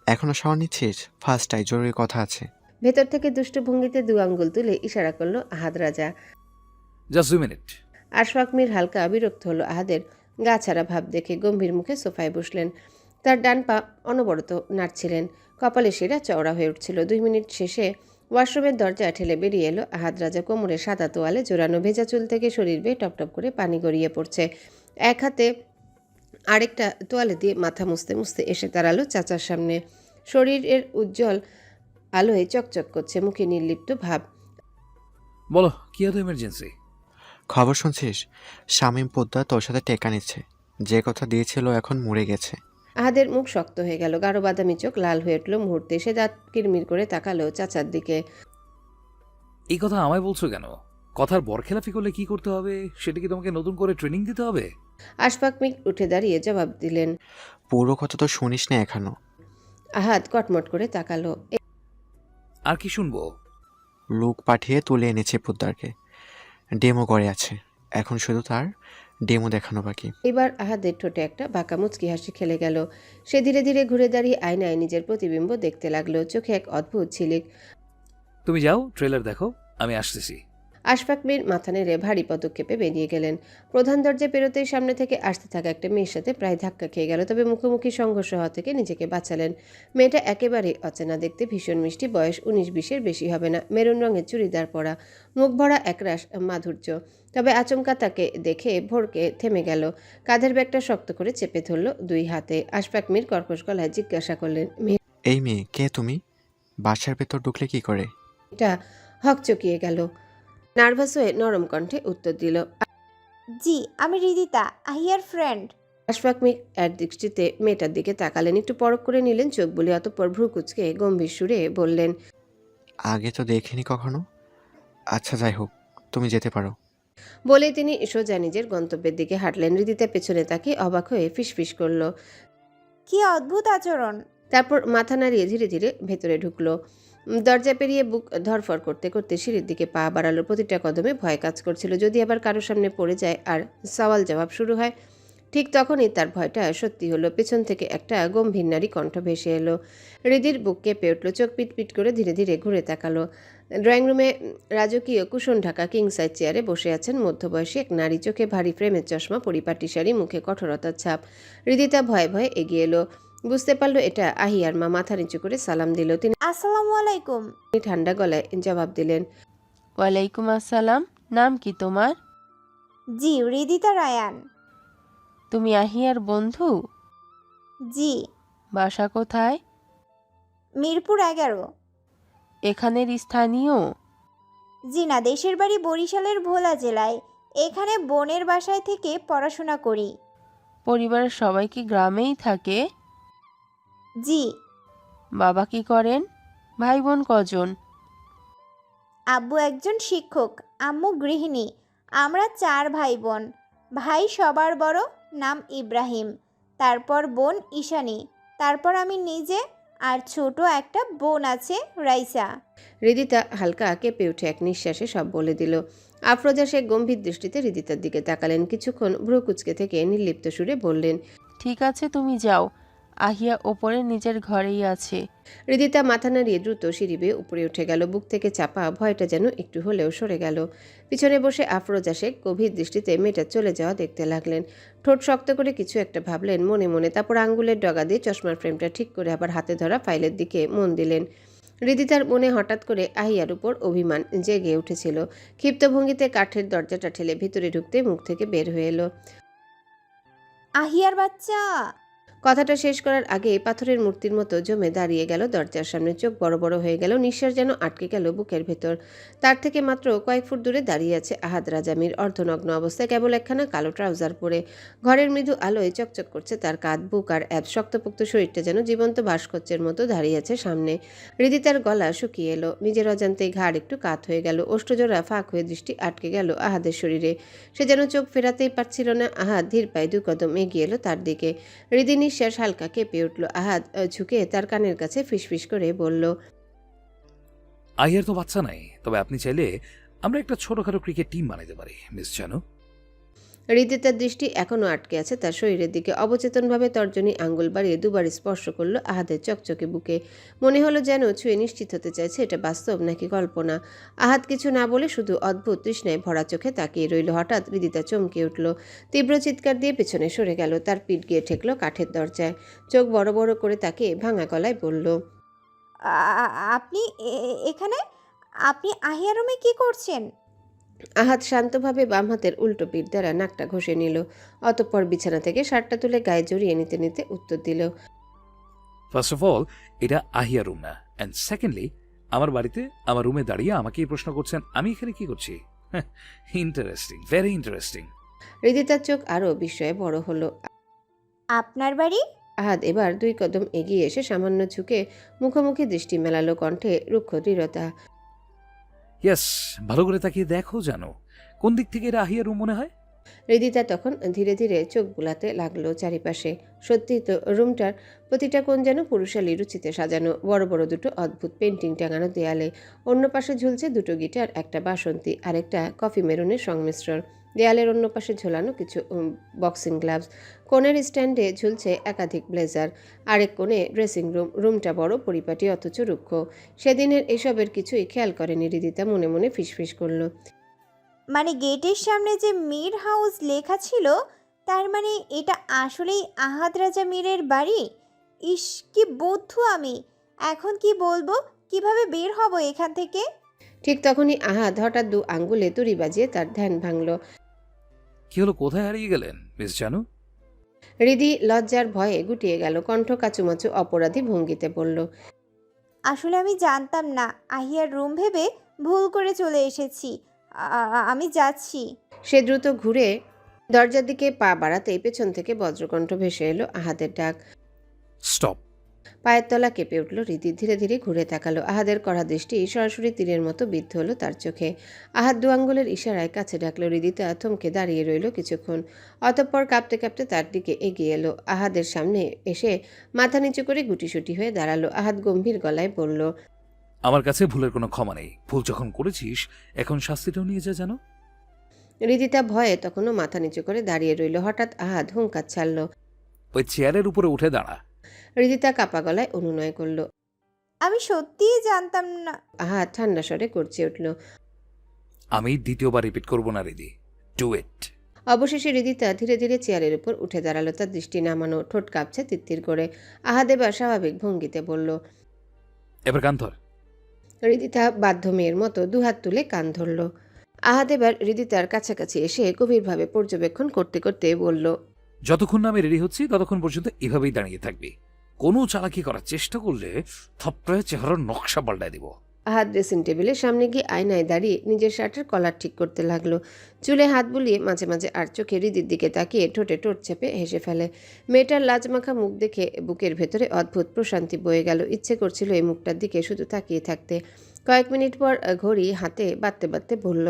এখনো শাওয়ার নিচ্ছিস? ফার্স্টটাই জরুরি কথা আছে। ভেতর থেকে দুষ্টু ভঙ্গিতে 2 আঙ্গুল তুলে ইশারা করলো আহাদ রাজা। Just 2 minute. আশফাক মীর হালকা বিরক্ত হলো আহাদের গা ছাড়া ভাব দেখে। গম্ভীর মুখে সোফায় বসলেন। তার ডান পা অনবরত নাড়ছিলেন। কপালে শিরা চওড়া হয়ে উঠছিল। 2 মিনিট শেষে ওয়াশরুমের দরজা ঠেলে বেরিয়ে এলো আহাদ রাজা। কোমরে সাদা তোয়ালে জোড়ানো, ভেজা চুল থেকে শরীর বেয়ে টপটপ করে পানি গড়িয়ে পড়ছে। এক হাতে আরেকটা তোয়ালে দিয়ে মাথা মুছতে মুছতে এসে দাঁড়ালো চাচার সামনে। শরীরের উজ্জ্বল আলোয় চকচক করছে, মুখে নির্লিপ্ত ভাব। বলো, কি এত ইমার্জেন্সি? খবর শুনছিস? শামীম পোদ্দার তোর সাথে টেকা নিচ্ছে। যে কথা দিয়েছিল এখন মরে গেছে। আহাদের মুখ শক্ত হয়ে গেল। গাঢ় বাদামি চোখ লাল হয়ে উঠল মুহূর্তে। সে দাঁত কিরমির করে তাকালো চাচার দিকে। এই কথা আমায় বলছো কেন? কথার বরখেলাফি করলে কি করতে হবে সেটা কি তোমাকে নতুন করে ট্রেনিং দিতে হবে? আশফাক মিক উঠে দাঁড়িয়ে জবাব দিলেন। পুরো কথা তো শুনিস না এখনো। আহাদ কটমট করে তাকালো। আর কি শুনবো? লোক পাঠিয়ে তুলে এনেছে পোদ্দারকে। ডেমো করে আছে, এখন শুধু তার ডেমো দেখানো বাকি। এবার আহাদের ঠোঁটে একটা বাঁকা মুচকি হাসি খেলে গেল। সে ধীরে ধীরে ঘুরে দাঁড়িয়ে আয়নায় নিজের প্রতিবিম্ব দেখতে লাগলো। চোখে এক অদ্ভুত ঝিলিক। তুমি যাও, ট্রেলার দেখো, আমি আসতেছি। আশফাক মীর মাথা নেড়ে ভারী পদক্ষেপে বেরিয়ে গেলেন। প্রধান দরজা পেরোতেই সামনে থেকে আসতে থাকা একটা মেয়ের সাথে প্রায় ধাক্কা খেয়ে গেল। তবে মুখোমুখি সংঘর্ষ হওয়া থেকে নিজেকে বাঁচালেন। মেয়েটা একেবারে অচেনা, দেখতে ভীষণ মিষ্টি, বয়স 19-20-এর বেশি হবে না। মেরুন রঙের চুড়িদার পরা, মুখ ভরা একরাশ মাধুর্য। তবে আচমকা তাকে দেখে ভোরকে থেমে গেল। কাঁধের ব্যাগটা শক্ত করে চেপে ধরল 2 হাতে। আশফাক মীর কর্কশ গলায় জিজ্ঞাসা করলেন, এই মেয়ে কে তুমি? বাসার ভেতর ঢুকলে কি করে? মেয়েটা হকচকিয়ে গেল। নার্ভাস হয়ে নরম কণ্ঠে উত্তর দিল, জি, আমি হৃদিতা, আহিয়ার ফ্রেন্ড। আশফাক মির এক দৃষ্টিতে মেয়েটার দিকে তাকালেন, একটু পরখ করে নিলেন চোখ বুলে, অতঃপর ভ্রু কুচকে গম্ভীর সুরে বললেন, আগে তো দেখিনি কখনো। আচ্ছা যাই হোক, তুমি যেতে পারো। বলে তিনি সোজা নিজের গন্তব্যের দিকে হাঁটলেন। হৃদিতা পেছনে তাকে অবাক হয়ে ফিসফিস করল। কি অদ্ভুত আচরণ। তারপর মাথা নাড়িয়ে ধীরে ধীরে ভেতরে ঢুকলো। দরজা পেরিয়ে বুক ধরফর করতে করতে সিঁড়ির দিকে পা বাড়ালো। প্রতিটা কদমে ভয় কাজ করছিল, যদি আবার কারোর সামনে পড়ে যায় আর সওয়াল জবাব শুরু হয়। ঠিক তখনই তার ভয়টা সত্যি হলো। পেছন থেকে একটা গম্ভীর নারী কণ্ঠ ভেসে এলো। হৃদির বুক কেঁপে উঠল, চোখ পিটপিট করে ধীরে ধীরে ঘুরে তাকালো। ড্রয়িং রুমে রাজকীয় কুশন ঢাকা কিং সাইজ চেয়ারে বসে আছেন মধ্যবয়সী এক নারী। চোখে ভারী ফ্রেমের চশমা, পরিপাটি শাড়ি, মুখে কঠোরতার ছাপ। হৃদিতা ভয়ে ভয়ে এগিয়ে এলো। বুঝতে পারল এটা আহিয়ার মা। মাথা নিচু করে সালাম দিল। তিনি আসসালামু আলাইকুম। ঠান্ডা গলায় জবাব দিলেন, ওয়ালাইকুম আসসালাম। নাম কি তোমার? জি, হৃদিতা রায়ান। তুমি আহিয়ার বন্ধু? জি। বাসা কোথায়? মিরপুর 11। এখানের স্থানীয়? জি না, দেশের বাড়ি বরিশালের ভোলা জেলায়। এখানে বোনের বাসায় থেকে পড়াশোনা করি। পরিবারের সবাই কি গ্রামেই থাকে? জি। বাবা কি করেন? ভাই বোন কজন? আব্বু একজন শিক্ষক, আম্মু গৃহিণী। আমরা 4 ভাই বোন। ভাই সবার বড়, নাম ইব্রাহিম। তারপর বোন ঈশানী। তারপর আমি নিজে, আর ছোট একটা বোন আছে রাইসা। হৃদিতা হালকা কেঁপে উঠে এক নিঃশ্বাসে সব বলে দিল। আফরোজা শেখ গম্ভীর দৃষ্টিতে হৃদিতার দিকে তাকালেন। কিছুক্ষণ ভ্রু কুচকে থেকে নির্লিপ্ত সুরে বললেন, ঠিক আছে, তুমি যাও। আহিয়া ওপরে নিজের ঘরেই আছে। হৃদিতা মাথা নাড়িয়ে দ্রুত সিঁড়ি বেয়ে উপরে উঠে গেল। বুক থেকে চাপা ভয়টা যেন একটু হলেও সরে গেল। পিছনে বসে আফরোজা শেখ গভীর দৃষ্টিতে মেয়েটা চলে যাওয়া দেখতে লাগলেন। ঠোঁট শক্ত করে কিছু একটা ভাবলেন মনে মনে। তারপর আঙ্গুলের ডগা দিয়ে চশমার ফ্রেমটা ঠিক করে আবার হাতে ধরা ফাইলের দিকে মন দিলেন। হৃদিতার মনে হঠাৎ করে আহিয়ার উপর অভিমান জেগে উঠেছিল। ক্ষিপ্ত ভঙ্গিতে কাঠের দরজাটা ঠেলে ভিতরে ঢুকতে মুখ থেকে বের হয়ে এলো, আহিয়ার বাচ্চা। কথাটা শেষ করার আগে পাথরের মূর্তির মতো জমে দাঁড়িয়ে গেল দরজার সামনে। চোখ বড় বড় হয়ে গেল, নিঃশ্বাস যেন আটকে গেল বুকের ভেতর। তার থেকে মাত্র কয়েক ফুট দূরে দাঁড়িয়ে আছে আহাদ রাজামির, অর্ধনগ্ন অবস্থায়, কেবল একখানা কালো ট্রাউজার পরে। ঘরের মৃদু আলোয় চকচক করছে তার কাঁধ, বুক আর শক্তপোক্ত শরীরটা যেন জীবন্ত ভাস্কর্যের মতো দাঁড়িয়ে আছে সামনে। হৃদিতার গলা শুকিয়ে এলো, নিজের অজান্তেই ঘাড় একটু কাত হয়ে গেল। ওষ্ঠজোড়া ফাঁক হয়ে দৃষ্টি আটকে গেল আহাদের শরীরে। সে যেন চোখ ফেরাতেই পারছিল না। আহাদ ধীর পায়ে 2 কদম এগিয়ে এলো তার দিকে। হৃদি নিঃশ্বাস হালকা কেঁপে উঠল। আহাদ ঝুঁকে তার কানের কাছে ফিসফিস করে বলল, আহিয়ার তো বাচ্চা নাই, তবে আপনি চাইলে আমরা একটা ছোটখাটো ক্রিকেট টিম বানাইতে পারি, মিস জানো। হৃদিতার দৃষ্টি এখনো আটকে আছে তার শরীরের দিকে। অবচেতনভাবে তর্জনী আঙ্গুল বাড়িয়ে 2 বার স্পর্শ করলো আহাদের চকচকে বুকে। মনে হলো যেন ছুঁয়ে নিশ্চিত হতে চাইছে এটা বাস্তব নাকি কল্পনা। আহাদ কিছু না বলে শুধু অদ্ভুত তৃষ্ণায় ভরা চোখে তাকিয়ে রইল। হঠাৎ হৃদিতা চমকে উঠল, তীব্র চিৎকার দিয়ে পেছনে সরে গেল। তার পিঠ গিয়ে ঠেকলো কাঠের দরজায়। চোখ বড় বড় করে তাকিয়ে ভাঙা গলায় বলল, আপনি এখানে? আপনি আহিয়ার রুমে কি করছেন? আহাদ শান্তভাবে বাম হাতের উল্টো পিঠ দ্বারা নাকটা ঘষে নিল। অতঃপর বিছানা থেকে শার্টটা তুলে গায়ে জড়িয়ে নিতে নিতে উত্তর দিল, ফার্স্ট অফ অল, এটা আহিয়া রুম না। অ্যান্ড সেকেন্ডলি, আমার বাড়িতে আমার রুমে দাঁড়িয়ে আমাকে এই প্রশ্ন করছেন আমি এখানে কি করছি। Interesting, very interesting. হৃদিতার চোখ আরও বিস্ময়ে বড় হলো। আপনার বাড়ি? আহাদ এবার 2 কদম এগিয়ে এসে সামান্য ঝুঁকে মুখোমুখি দৃষ্টি মেলালো, কণ্ঠে রুক্ষ দৃঢ়তা। ইয়েস, ভালো করে তাকিয়ে দেখো জানো, কোন দিক থেকে এটা আহিয়া রুম মনে হয়। হৃদিতা তখন ধীরে ধীরে চোখ বুলাতে লাগলো চারিপাশে। সত্যি তো, রুমটার প্রতিটা কোণ যেন পুরুষালী রুচিতে সাজানো। বড় বড় 2 অদ্ভুত পেন্টিং টাঙানো দেয়ালে। অন্য পাশে ঝুলছে 2 গিটার, একটা বাসন্তী আর একটা কফি মেরুনের সংমিশ্রণ। দেয়ালের অন্য পাশে ঝোলানো কিছু বক্সিং গ্লাভস। কোণের স্ট্যান্ডে ঝুলছে একাধিক ব্লেজার। আরেক কোণে ড্রেসিং রুম। রুমটা বড়, পরিপাটি, অথচ রুক্ষ। সেদিনের এসবের কিছুই খেয়াল করেনি হৃদিতা। মনে মনে ফিসফিস করল, মানে গেটের সামনে যে মীর হাউস লেখা ছিল, তার মানে এটা আসলেই আহাদ রাজা মীরের বাড়ি। ইস, কি বদ্ধু আমি! এখন কি বলবো, কিভাবে বের হব এখান থেকে? ঠিক তখনই আহাদ হঠাৎ 2 আঙ্গুলে তুড়ি বাজিয়ে তার ধ্যান ভাঙল। কি হলো, কোথায় হারিয়ে গেলেন মিস জানো? হৃদি লজ্জার ভয়ে গুটিয়ে গেল। কণ্ঠ কাচুমাচু অপরাধী ভঙ্গিতে বলল, আসলে আমি জানতাম না, আহিয়ার রুম ভেবে ভুল করে চলে এসেছি। আমি যাচ্ছি। সে দ্রুত ঘুরে দরজার দিকে পা বাড়াতেই পেছন থেকে বজ্রকণ্ঠ ভেসে এলো আহাদের ডাক, স্টপ। পায়ের তলা কেঁপে উঠল হৃদি। ধীরে ধীরে ঘুরে তাকালো। আহাদের কড়া দৃষ্টি সরাসরি তীরের মতো বিদ্ধ হলো তার চোখে। আহাদ 2 আঙ্গুলের ইশারায় কাছে ডাকলো। হৃদিতা থমকে দাঁড়িয়ে রইল কিছুক্ষণ। অতঃপর কাঁপতে কাঁপতে তার দিকে এগিয়ে এলো। আহাদের সামনে এসে মাথা নিচু করে গুটিসুটি হয়ে দাঁড়ালো। আহাদ গম্ভীর গলায় বলল, আমার কাছে ভুলের কোনো ক্ষমা নেই। ভুল যখন করেছিস, এখন শাস্তিটাও নিয়ে যা জানো। রিদিতা ভয়ে তখনও মাথা নিচু করে দাঁড়িয়ে রইল। হঠাৎ আহাদ হুঙ্কার ছাড়ল। ওই চেয়ারের উপরে উঠে দাঁড়া। রিদিতা কাপা গলায় অনুনয় করল। আমি সত্যিই জানতাম না। আহাদ ঠান্ডা স্বরে গর্জে উঠল। আমি দ্বিতীয়বার রিপিট করব না রিদি, ডু ইট। অবশেষে রিদিতা ধীরে ধীরে চেয়ারের উপর উঠে দাঁড়ালো। তার দৃষ্টি নামানো, ঠোঁট কাঁপছে তিত্তির করে। আহাদ এবার স্বাভাবিক ভঙ্গিতে বলল। এবার কান ধর। রিদিতা বাধ্য মেয়ের মতো দুহাত তুলে কান ধরল। আহাদ এবার রিদিতার কাছাকাছি এসে গভীরভাবে পর্যবেক্ষণ করতে করতে বলল। যতক্ষণ না আমি রেডি হচ্ছি ততক্ষণ পর্যন্ত এভাবেই দাঁড়িয়ে থাকবি। কোনো চালাকি করার চেষ্টা করলে থপড়ায় চেহারার নকশা পাল্টায় দিব। আহাদ ড্রেসিং টেবিলের সামনে গিয়ে আয়নায় দাঁড়িয়ে নিজের শার্টের কলার ঠিক করতে লাগলো। চুলে হাত বুলিয়ে মাঝে মাঝে আর চোখে রিদির দিকে তাকিয়ে ঠোঁটে ঠোঁট চেপে হেসে ফেলে। মেয়েটার লাজমাখা মুখ দেখে বুকের ভেতরে অদ্ভুত প্রশান্তি বয়ে গেল। ইচ্ছে করছিল এই মুখটার দিকে শুধু তাকিয়ে থাকতে। কয়েক মিনিট পর ঘড়ি হাতে বাঁধতে বাঁধতে বলল।